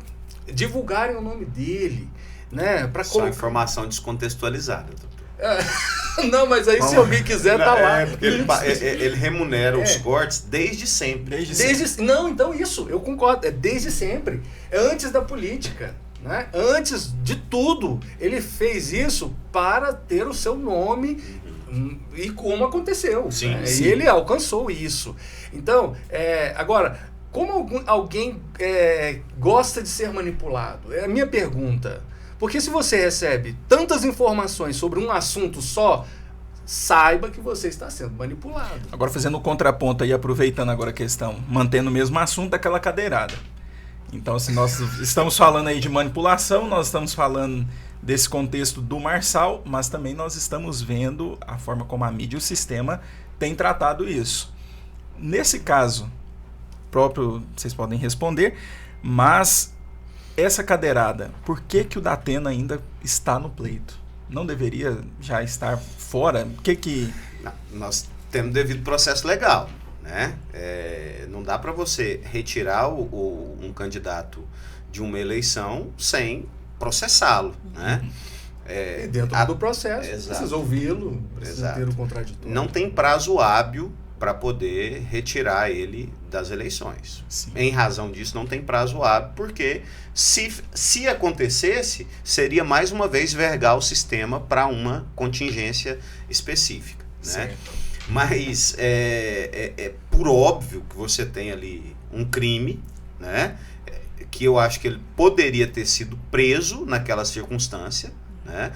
Speaker 4: divulgarem o nome dele, né? Para
Speaker 3: Só informação descontextualizada.
Speaker 4: Não, mas aí se alguém quiser, tá lá.
Speaker 3: Porque ele remunera os cortes desde sempre.
Speaker 4: Não, então isso, eu concordo, é desde sempre. É antes da política, né? Antes de tudo, ele fez isso para ter o seu nome e como aconteceu.
Speaker 3: Sim,
Speaker 4: né?
Speaker 3: sim.
Speaker 4: E ele alcançou isso. Então, agora, como alguém gosta de ser manipulado? É a minha pergunta. Porque se você recebe tantas informações sobre um assunto só, saiba que você está sendo manipulado.
Speaker 2: Agora fazendo o contraponto aí, aproveitando agora a questão, mantendo o mesmo assunto daquela cadeirada. Então, se nós estamos falando aí de manipulação, nós estamos falando desse contexto do Marçal, mas também nós estamos vendo a forma como a mídia e o sistema têm tratado isso. Nesse caso, próprio, vocês podem responder, mas... Essa cadeirada, por que o Datena ainda está no pleito? Não deveria já estar fora?
Speaker 3: Não, nós temos devido processo legal, né? Não dá para você retirar um candidato de uma eleição sem processá-lo, né?
Speaker 4: E dentro do processo, precisa ouvi-lo, precisa ter o contraditório.
Speaker 3: Não tem prazo hábil para poder retirar ele das eleições.
Speaker 2: Sim.
Speaker 3: Em razão disso, não tem prazo hábil, porque se acontecesse, seria mais uma vez vergar o sistema para uma contingência específica, né?
Speaker 2: Certo.
Speaker 3: Mas é por óbvio que você tem ali um crime, né? Que eu acho que ele poderia ter sido preso naquela circunstância, né?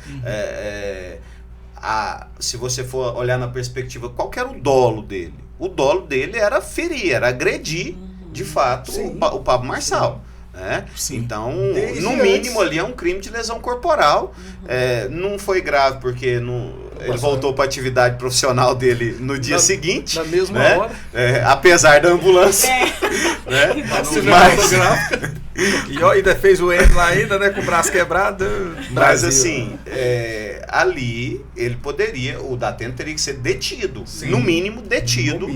Speaker 3: Se você for olhar na perspectiva, qual que era o dolo dele? O dolo dele era ferir, era agredir, de fato, o Pablo Marçal. Né? Então, no mínimo ali é um crime de lesão corporal. Não foi grave porque ele voltou para a atividade profissional dele no dia seguinte.
Speaker 4: Na mesma hora.
Speaker 3: Apesar da ambulância. Né?
Speaker 2: E ainda fez o N lá ainda, né? Com o braço quebrado.
Speaker 3: Mas assim, ali ele poderia, o Datena teria que ser detido. Sim. No mínimo detido.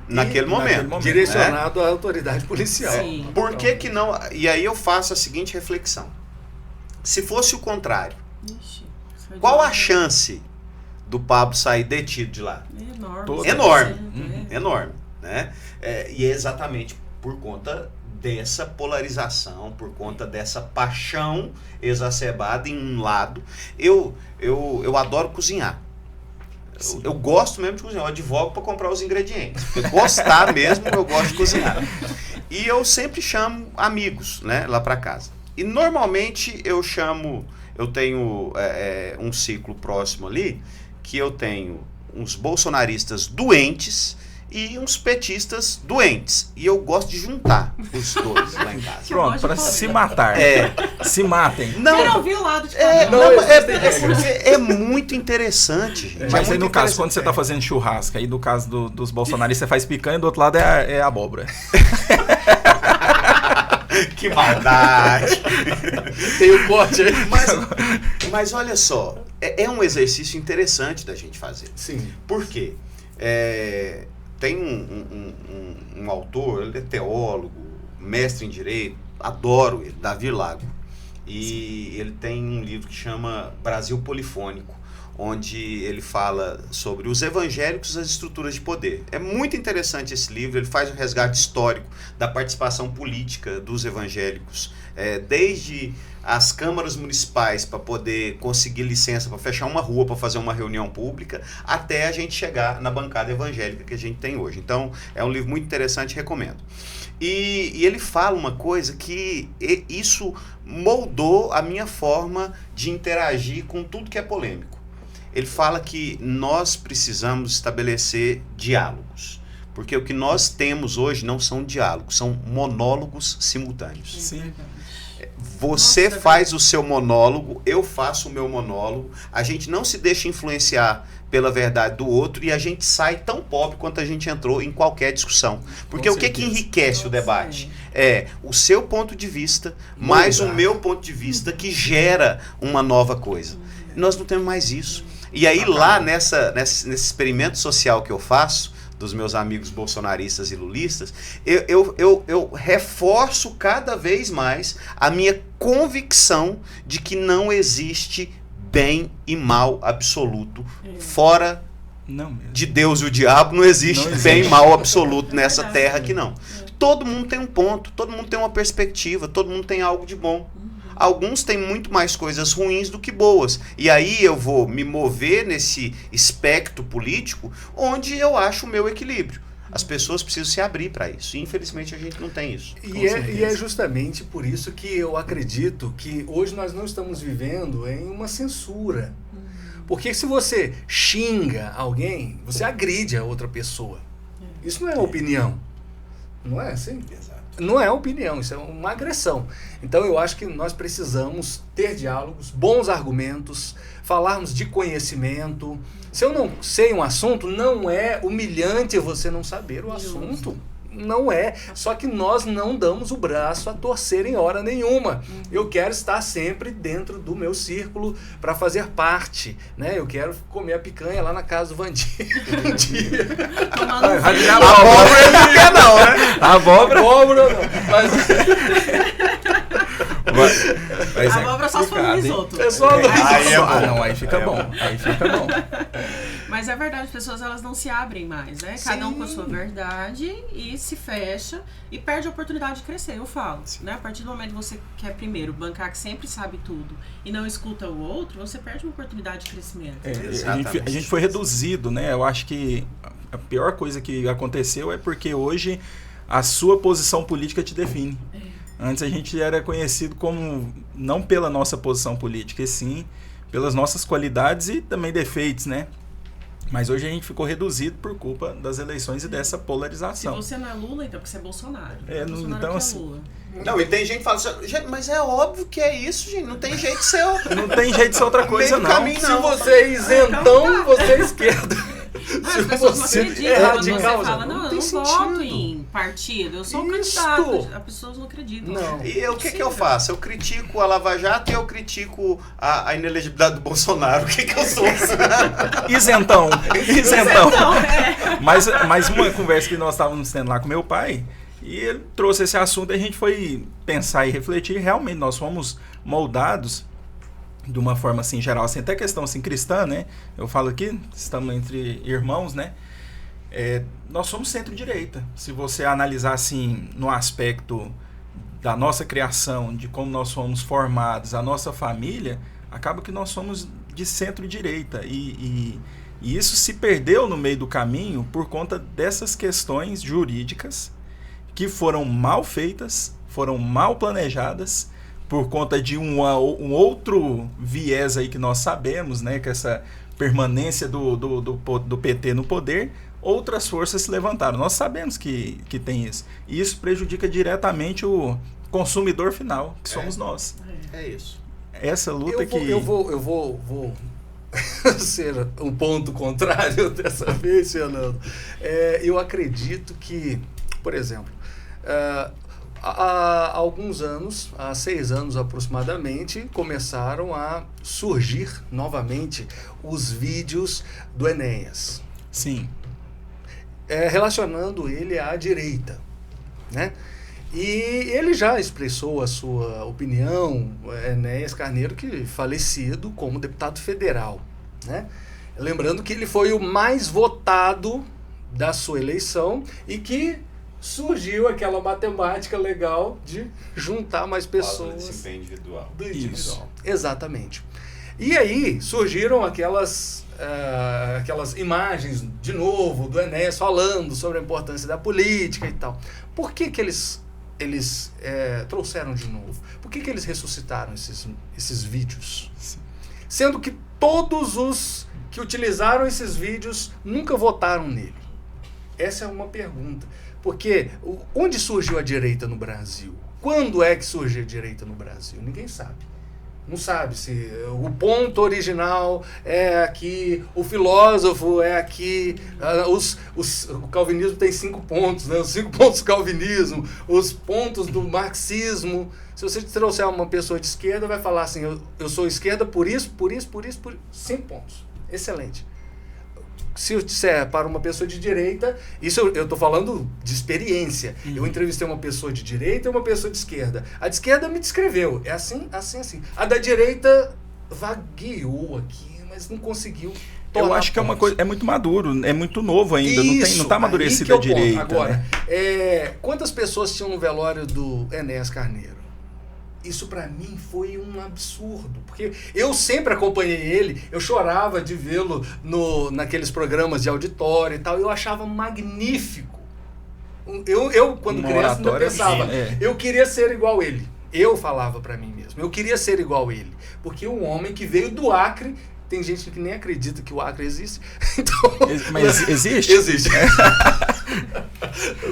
Speaker 3: Naquele momento.
Speaker 4: Direcionado à autoridade policial.
Speaker 3: Por que não? E aí eu faço a seguinte reflexão. Se fosse o contrário, qual a chance do Pablo sair detido de lá? Enorme. Né? E é exatamente por conta dessa polarização, por conta dessa paixão exacerbada em um lado. Eu adoro cozinhar. Eu gosto mesmo de cozinhar. Eu advogo para comprar os ingredientes. Porque gostar mesmo, eu gosto de cozinhar. E eu sempre chamo amigos, né, lá para casa. E normalmente eu tenho um ciclo próximo ali, que eu tenho uns bolsonaristas doentes e uns petistas doentes. E eu gosto de juntar os dois lá em casa.
Speaker 2: Pronto, para se matar. Se matem.
Speaker 1: Não viu o lado de
Speaker 3: é muito interessante, gente.
Speaker 2: Mas aí no caso, quando você tá fazendo churrasco, aí do caso dos bolsonaristas, você faz picanha e do outro lado é abóbora.
Speaker 3: Que maldade.
Speaker 4: Tem o corte aí.
Speaker 3: Mas olha só, é um exercício interessante da gente fazer.
Speaker 4: Sim.
Speaker 3: Por quê? Tem um autor, ele é teólogo, mestre em direito, adoro ele, Davi Lago. E ele tem um livro que chama Brasil Polifônico, onde ele fala sobre os evangélicos e as estruturas de poder. É muito interessante esse livro, ele faz um resgate histórico da participação política dos evangélicos, desde as câmaras municipais para poder conseguir licença para fechar uma rua, para fazer uma reunião pública, até a gente chegar na bancada evangélica que a gente tem hoje. Então, é um livro muito interessante, recomendo. E ele fala uma coisa que isso moldou a minha forma de interagir com tudo que é polêmico. Ele fala que nós precisamos estabelecer diálogos, porque o que nós temos hoje não são diálogos, são monólogos simultâneos.
Speaker 2: Sim.
Speaker 3: Você faz o seu monólogo, eu faço o meu monólogo, a gente não se deixa influenciar pela verdade do outro e a gente sai tão pobre quanto a gente entrou em qualquer discussão. Porque o que enriquece o debate? É o seu ponto de vista, mais o meu ponto de vista, que gera uma nova coisa. Nós não temos mais isso. E aí lá nesse experimento social que eu faço, dos meus amigos bolsonaristas e lulistas, eu reforço cada vez mais a minha convicção de que não existe bem e mal absoluto. Fora de Deus e o diabo, não existe bem e mal absoluto nessa terra aqui não. Todo mundo tem um ponto, todo mundo tem uma perspectiva, todo mundo tem algo de bom. Alguns têm muito mais coisas ruins do que boas. E aí eu vou me mover nesse espectro político onde eu acho o meu equilíbrio. As pessoas precisam se abrir para isso. E infelizmente a gente não tem isso.
Speaker 4: E é justamente por isso que eu acredito que hoje nós não estamos vivendo em uma censura. Porque se você xinga alguém, você agride a outra pessoa. Isso não é opinião. Não é assim?
Speaker 3: Exato.
Speaker 4: Não é opinião, isso é uma agressão. Então eu acho que nós precisamos ter diálogos, bons argumentos, falarmos de conhecimento. Se eu não sei um assunto, não é humilhante você não saber o assunto. Não é. Só que nós não damos o braço a torcer em hora nenhuma. Eu quero estar sempre dentro do meu círculo para fazer parte, né? Eu quero comer a picanha lá na casa do Vandir um dia.
Speaker 3: Abóbora não quer não, né?
Speaker 2: Abóbora
Speaker 4: não. Mas...
Speaker 2: Agora, mas
Speaker 1: A abóbora só se for no
Speaker 2: complicado, hein?
Speaker 1: risoto.
Speaker 4: É só no
Speaker 3: Aí é bom.
Speaker 2: Não, aí fica bom. Aí fica bom.
Speaker 1: Mas é verdade, as pessoas elas não se abrem mais, né? Cada um com a sua verdade e se fecha e perde a oportunidade de crescer, eu falo. Né? A partir do momento que você quer primeiro bancar que sempre sabe tudo e não escuta o outro, você perde uma oportunidade de crescimento.
Speaker 2: A gente foi reduzido, né? Eu acho que a pior coisa que aconteceu é porque hoje a sua posição política te define. Antes a gente era conhecido como, não pela nossa posição política, e sim pelas nossas qualidades e também defeitos, né? Mas hoje a gente ficou reduzido por culpa das eleições e dessa
Speaker 1: Se
Speaker 2: polarização.
Speaker 1: você não é Lula, então porque você é Bolsonaro.
Speaker 2: Então,
Speaker 1: que é
Speaker 2: assim,
Speaker 1: Lula.
Speaker 3: Não, e tem gente que fala assim, gente, mas é óbvio que é isso, gente. Não tem jeito de ser
Speaker 2: Não tem jeito de ser outra coisa,
Speaker 3: meio do
Speaker 2: não.
Speaker 3: caminho,
Speaker 4: Se
Speaker 3: não.
Speaker 4: você é isentão, você é esquerda.
Speaker 1: As pessoas não acreditam
Speaker 4: é
Speaker 1: quando
Speaker 4: radical,
Speaker 1: você fala, não, eu
Speaker 4: tem
Speaker 1: não
Speaker 4: sentido.
Speaker 1: voto em partido, eu sou um
Speaker 4: Isto.
Speaker 1: candidato. As pessoas não acreditam.
Speaker 4: Não.
Speaker 3: E o que eu faço? Eu critico a Lava Jato e eu critico a inelegibilidade do Bolsonaro. O que eu sou?
Speaker 2: Isentão. Isentão.
Speaker 1: Então, é.
Speaker 2: Mas uma conversa que nós estávamos tendo lá com meu pai, e ele trouxe esse assunto e a gente foi pensar e refletir. Realmente, nós fomos moldados de uma forma assim geral, assim, até questão assim cristã, né? Eu falo aqui, estamos entre irmãos, né? Nós somos centro-direita. Se você analisar assim no aspecto da nossa criação, de como nós fomos formados, a nossa família, acaba que nós somos de centro-direita e isso se perdeu no meio do caminho por conta dessas questões jurídicas que foram mal feitas, foram mal planejadas, por conta de um outro viés aí que nós sabemos, né, que essa permanência do PT no poder, outras forças se levantaram. Nós sabemos que tem isso. E isso prejudica diretamente o consumidor final, que somos nós.
Speaker 3: É isso.
Speaker 2: Essa luta
Speaker 4: Eu vou ser um ponto contrário dessa vez, Fernando. Eu acredito que, por exemplo, há alguns anos, há 6 anos aproximadamente, começaram a surgir novamente os vídeos do Enéas.
Speaker 2: Sim.
Speaker 4: Relacionando ele à direita, né? E ele já expressou a sua opinião, Enéas Carneiro, que falecido como deputado federal, né? Lembrando que ele foi o mais votado da sua eleição e que surgiu aquela matemática legal de juntar mais pessoas.
Speaker 3: Desempenho individual.
Speaker 4: Do individual. Exatamente. E aí surgiram aquelas imagens, de novo, do Enéas falando sobre a importância da política e tal. Por que eles trouxeram de novo? Por que eles ressuscitaram esses vídeos?
Speaker 2: Sim.
Speaker 4: Sendo que todos os que utilizaram esses vídeos nunca votaram nele. Essa é uma pergunta. Porque onde surgiu a direita no Brasil? Quando é que surgiu a direita no Brasil? Ninguém sabe. Não sabe se o ponto original é aqui, o filósofo é aqui, o calvinismo tem 5 pontos, né? Os 5 pontos do calvinismo, os pontos do marxismo. Se você trouxer uma pessoa de esquerda, vai falar assim, eu sou esquerda por isso, por isso, por isso, por isso. 5 pontos. Excelente. Se eu disser para uma pessoa de direita, isso eu estou falando de experiência. Eu entrevistei uma pessoa de direita e uma pessoa de esquerda. A de esquerda me descreveu. É assim, assim, assim. A da direita vagueou aqui, mas não conseguiu.
Speaker 2: Eu acho que é uma coisa, é muito maduro, é muito novo ainda, não está amadurecido a direita.
Speaker 4: Agora,
Speaker 2: né?
Speaker 4: Quantas pessoas tinham no velório do Enéas Carneiro? Isso pra mim foi um absurdo, porque eu sempre acompanhei ele, eu chorava de vê-lo naqueles programas de auditório e tal, eu achava magnífico. Eu quando
Speaker 2: Uma
Speaker 4: criança, ainda
Speaker 2: oratória,
Speaker 4: pensava,
Speaker 2: sim,
Speaker 4: eu queria ser igual ele. Eu falava pra mim mesmo, eu queria ser igual ele, porque um homem que veio do Acre, tem gente que nem acredita que o Acre existe. Então,
Speaker 2: mas existe?
Speaker 4: Existe.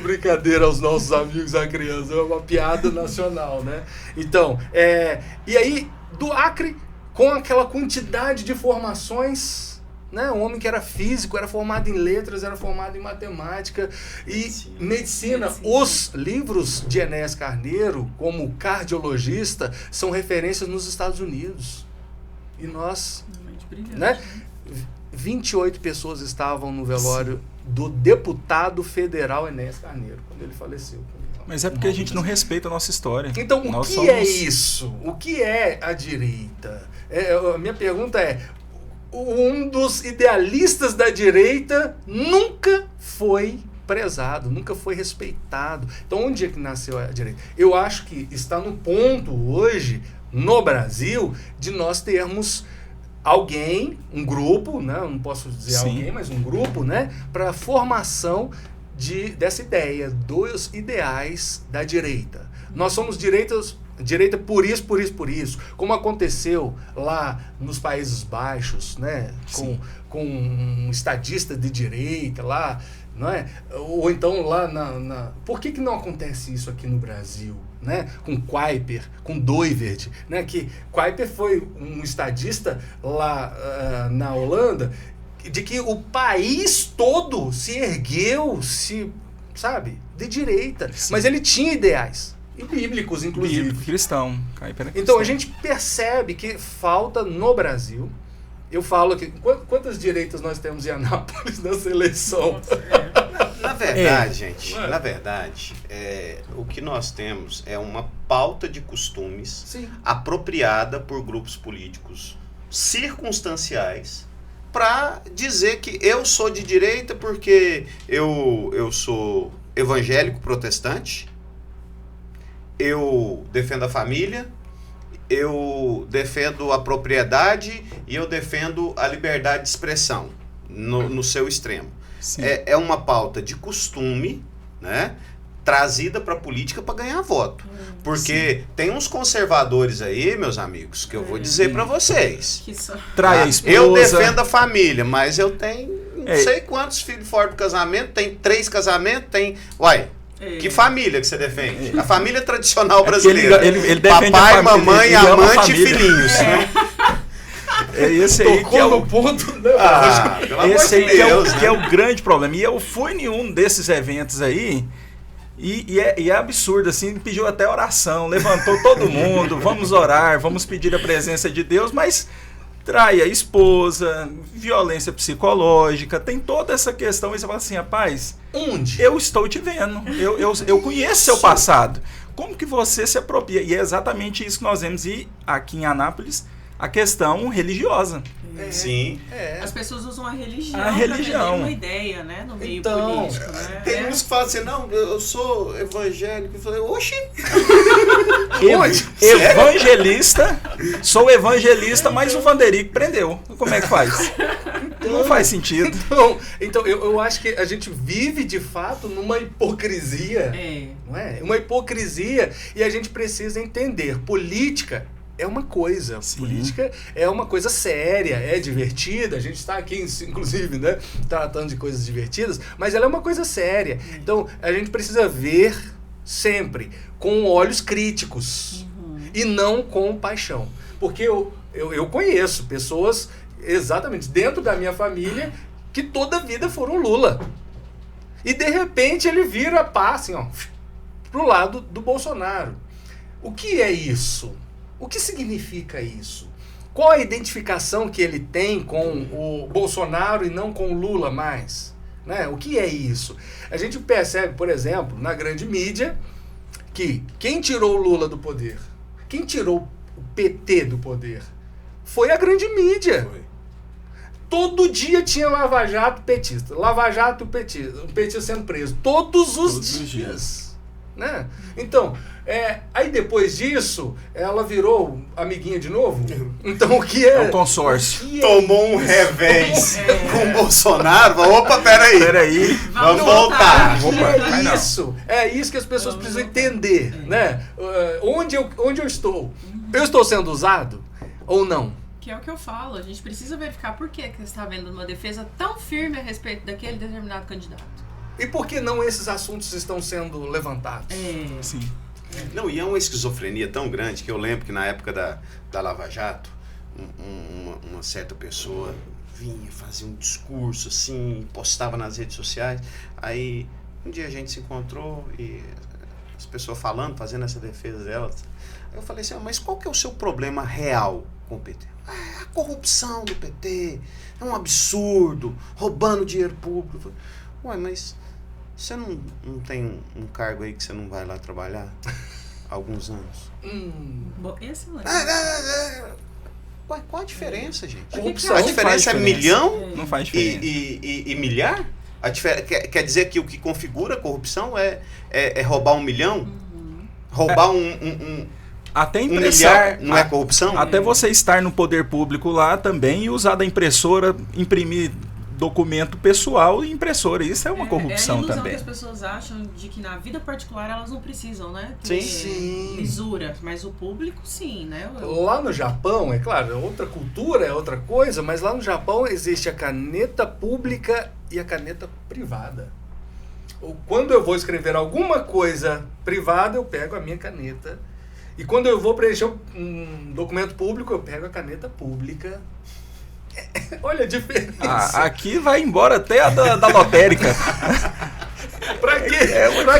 Speaker 4: Brincadeira aos nossos amigos acreanos, é uma piada nacional, né? Então, e aí, do Acre, com aquela quantidade de formações, né? Um homem que era físico, era formado em letras, era formado em matemática e medicina. Os livros de Enéas Carneiro, como cardiologista, são referências nos Estados Unidos. E nós, né? 28 pessoas estavam no velório do deputado federal Enéas Carneiro, quando ele faleceu.
Speaker 2: Mas é porque a gente não respeita a nossa história.
Speaker 4: Então, o
Speaker 2: Nós
Speaker 4: que
Speaker 2: somos...
Speaker 4: é isso? O que é a direita? A minha pergunta é, um dos idealistas da direita nunca foi prezado, nunca foi respeitado. Então, onde é que nasceu a direita? Eu acho que está no ponto hoje, no Brasil, de nós termos alguém, um grupo, né? Eu não posso dizer
Speaker 2: Sim.
Speaker 4: alguém, mas um grupo, né? Para a formação dessa ideia, dos ideais da direita. Nós somos direita por isso, como aconteceu lá nos Países Baixos, né? Com um estadista de direita lá, não é? Ou então lá Por que não acontece isso aqui no Brasil? Né? Com Kuiper, com Duyvert, né? Que Kuiper foi um estadista lá na Holanda, de que o país todo se ergueu, sabe, de direita.
Speaker 2: Sim.
Speaker 4: Mas ele tinha ideais, e bíblicos, inclusive.
Speaker 2: Bíblico, cristão. Kuiper é cristão.
Speaker 4: Então a gente percebe que falta no Brasil. Eu falo que quantas direitas nós temos em Anápolis nessa eleição?
Speaker 3: Na verdade, gente, na verdade, o que nós temos é uma pauta de costumes
Speaker 4: Sim.
Speaker 3: apropriada por grupos políticos circunstanciais para dizer que eu sou de direita porque eu sou evangélico protestante, eu defendo a família, eu defendo a propriedade e eu defendo a liberdade de expressão no seu extremo. É uma pauta de costume, né, trazida para a política para ganhar voto. Porque tem uns conservadores aí, meus amigos, que eu vou dizer para vocês.
Speaker 2: Trai a esposa.
Speaker 3: Eu defendo a família, mas eu tenho não sei quantos filhos fora do casamento, tem 3 casamentos, tem... Uai, que família que você defende? A família tradicional brasileira.
Speaker 2: Ele defende
Speaker 3: papai,
Speaker 2: a família,
Speaker 3: mamãe, amante e filhinhos. Né?
Speaker 2: É esse aí que é o
Speaker 4: ponto.
Speaker 2: Esse aí
Speaker 3: Deus,
Speaker 2: que é o grande problema. E eu fui em um desses eventos aí e é absurdo, assim, pediu até oração, levantou todo mundo, vamos orar, vamos pedir a presença de Deus, mas trai a esposa, violência psicológica, tem toda essa questão, e você fala assim, rapaz,
Speaker 4: onde?
Speaker 2: Eu estou te vendo, eu conheço seu passado, como que você se apropria? E é exatamente isso que nós vemos, e aqui em Anápolis, a questão religiosa.
Speaker 3: Sim.
Speaker 1: As pessoas usam a religião
Speaker 2: para vender
Speaker 1: uma ideia, né, no meio político. Né?
Speaker 3: Tem uns que falam assim, não, eu sou evangélico. Eu falei, oxi!
Speaker 2: Evangelista, sou evangelista, mas o Vanderico prendeu. Como é que faz? Não faz sentido.
Speaker 4: Então eu acho que a gente vive, de fato, numa hipocrisia. Não é? Uma hipocrisia, e a gente precisa entender. Política é uma coisa, política é uma coisa séria, é divertida, a gente está aqui, inclusive, né, tratando de coisas divertidas, mas ela é uma coisa séria. Então, a gente precisa ver sempre com olhos críticos e não com paixão. Porque eu conheço pessoas, exatamente, dentro da minha família, que toda a vida foram Lula. E, de repente, ele vira pá, assim, ó, pro lado do Bolsonaro. O que é isso? O que significa isso? Qual a identificação que ele tem com o Bolsonaro e não com o Lula mais? Né? O que é isso? A gente percebe, por exemplo, na grande mídia, que quem tirou o Lula do poder, quem tirou o PT do poder, foi a grande mídia. Todo dia tinha Lava Jato petista, Lava Jato petista, um petista sendo preso, todos os dias. Né? Então, aí depois disso, ela virou amiguinha de novo. Então, o que é?
Speaker 2: É um consórcio.
Speaker 3: Tomou um revés com o Bolsonaro. Opa, peraí. Vamos voltar.
Speaker 4: É isso que as pessoas precisam entender. Né? Onde eu estou? Eu estou sendo usado ou não?
Speaker 1: Que é o que eu falo. A gente precisa verificar por que você está vendo uma defesa tão firme a respeito daquele determinado candidato.
Speaker 4: E por que não esses assuntos estão sendo levantados?
Speaker 2: Sim.
Speaker 3: Não, e é uma esquizofrenia tão grande que eu lembro que na época da Lava Jato, uma certa pessoa vinha, fazia um discurso assim, postava nas redes sociais. Aí um dia a gente se encontrou e as pessoas falando, fazendo essa defesa delas. Aí eu falei assim, mas qual que é o seu problema real com o PT? A corrupção do PT, é um absurdo, roubando dinheiro público. Ué, mas você não tem um cargo aí que você não vai lá trabalhar há alguns anos?
Speaker 1: Bom, excelente.
Speaker 3: Qual a diferença, gente?
Speaker 4: Corrupção.
Speaker 3: A diferença é milhão
Speaker 2: Não faz diferença.
Speaker 3: e milhar? Quer dizer que o que configura a corrupção é roubar 1 milhão? Roubar
Speaker 2: Até
Speaker 3: 1
Speaker 2: impressão.
Speaker 3: milhar não é corrupção?
Speaker 2: Até você estar no poder público lá também e usar da impressora, imprimir documento pessoal e impressora. Isso é uma corrupção
Speaker 1: é a ilusão
Speaker 2: também.
Speaker 1: que as pessoas acham de que na vida particular elas não precisam, né?
Speaker 3: Sim.
Speaker 1: Lisura, mas o público sim, né?
Speaker 4: Lá no Japão, é claro, é outra cultura, é outra coisa, mas lá no Japão existe a caneta pública e a caneta privada. Quando eu vou escrever alguma coisa privada, eu pego a minha caneta. E quando eu vou preencher um documento público, eu pego a caneta pública. Olha a diferença.
Speaker 2: Aqui vai embora até a da lotérica.
Speaker 4: Pra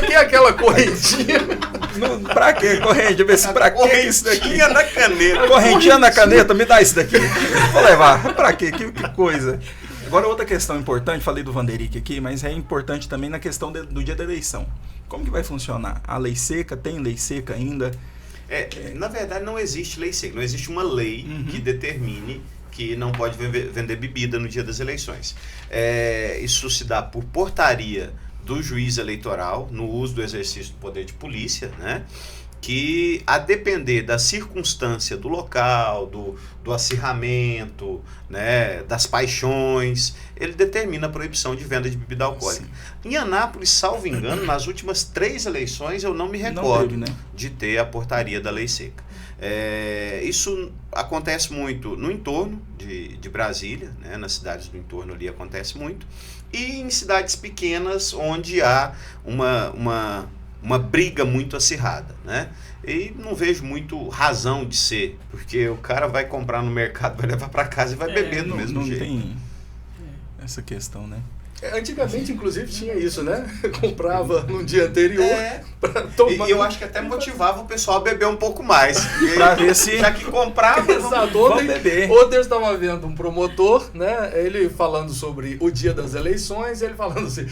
Speaker 4: que aquela correntinha?
Speaker 2: Pra que corrente? Pra que isso daqui?
Speaker 3: Correntinha na caneta.
Speaker 2: Correntinha na caneta, me dá isso daqui. Vou levar. Pra quê? Que coisa. Agora, outra questão importante, falei do Vanderick aqui, mas é importante também na questão do dia da eleição. Como que vai funcionar? A lei seca, tem lei seca ainda?
Speaker 3: Na verdade, não existe lei seca. Não existe uma lei que determine que não pode vender bebida no dia das eleições. Isso se dá por portaria do juiz eleitoral, no uso do exercício do poder de polícia, né? Que, a depender da circunstância do local, do acirramento, né, das paixões, ele determina a proibição de venda de bebida alcoólica. Sim. Em Anápolis, salvo engano, nas últimas 3 eleições, eu não me recordo de ter a portaria da lei seca. Isso acontece muito no entorno de Brasília, né, nas cidades do entorno ali acontece muito, e em cidades pequenas onde há uma briga muito acirrada, né? E não vejo muito razão de ser, porque o cara vai comprar no mercado, vai levar para casa e vai beber do mesmo jeito.
Speaker 2: Não tem essa questão, né?
Speaker 4: Antigamente, inclusive, tinha isso, né? Comprava no dia anterior pra tomar.
Speaker 3: E eu acho que até motivava o pessoal a beber um pouco mais.
Speaker 2: Pra ver se...
Speaker 3: Já que comprava,
Speaker 4: vamos
Speaker 2: beber.
Speaker 4: Ontem eu estava vendo um promotor, né? Ele falando sobre o dia das eleições, ele falando assim,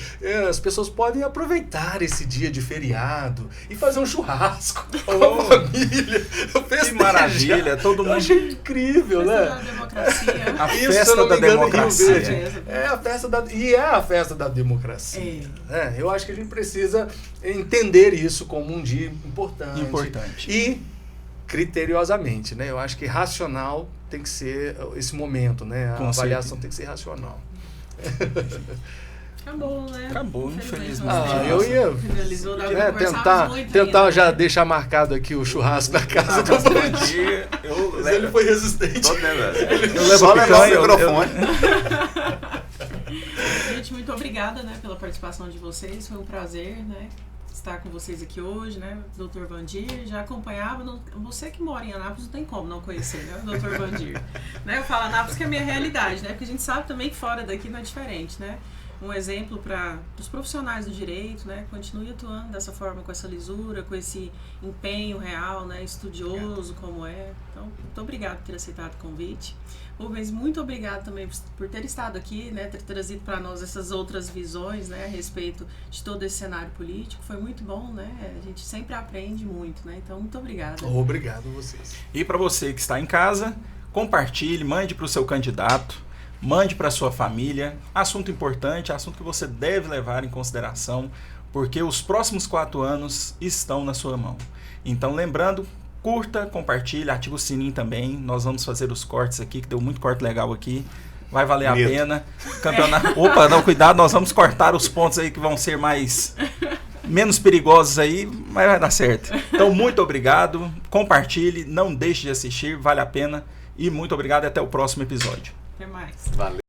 Speaker 4: as pessoas podem aproveitar esse dia de feriado e fazer um churrasco com a família.
Speaker 2: Que maravilha, todo mundo...
Speaker 4: Eu achei incrível, né?
Speaker 1: Da democracia.
Speaker 2: A festa da democracia.
Speaker 4: É a festa da... E a festa da democracia. Eu acho que a gente precisa entender isso como um dia importante. E criteriosamente, né? Eu acho que racional tem que ser esse momento, né? A avaliação tem que ser racional.
Speaker 1: Acabou, né?
Speaker 2: Acabou, infelizmente.
Speaker 4: Eu ia tentar já deixar marcado aqui o churrasco na casa do Vandir. Mas ele foi resistente.
Speaker 3: Eu levo só levar o microfone.
Speaker 1: Gente, muito obrigada, né, pela participação de vocês. Foi um prazer, né, estar com vocês aqui hoje, né, Dr. Vandir. Já acompanhava, você que mora em Anápolis não tem como não conhecer, né, o Dr. Vandir. Né, eu falo Anápolis que é a minha realidade, né, porque a gente sabe também que fora daqui não é diferente, né. Um exemplo para os profissionais do direito, né, continue atuando dessa forma, com essa lisura, com esse empenho real, né, estudioso como é. Então, muito obrigado por ter aceitado o convite. Rubens, muito obrigado também por ter estado aqui, né, ter trazido para nós essas outras visões, né, a respeito de todo esse cenário político. Foi muito bom, né, a gente sempre aprende muito, né, então muito obrigado.
Speaker 4: Obrigado a vocês.
Speaker 2: E para você que está em casa, compartilhe, mande para o seu candidato, mande para a sua família, assunto importante, assunto que você deve levar em consideração, porque os próximos 4 anos estão na sua mão. Então, lembrando, curta, compartilhe, ativa o sininho também. Nós vamos fazer os cortes aqui, que deu muito corte legal aqui. Vai valer a pena. Campeonato. Opa, não, cuidado, nós vamos cortar os pontos aí que vão ser menos perigosos aí, mas vai dar certo. Então, muito obrigado. Compartilhe, não deixe de assistir, vale a pena. E muito obrigado e até o próximo episódio.
Speaker 1: Até mais.
Speaker 3: Valeu.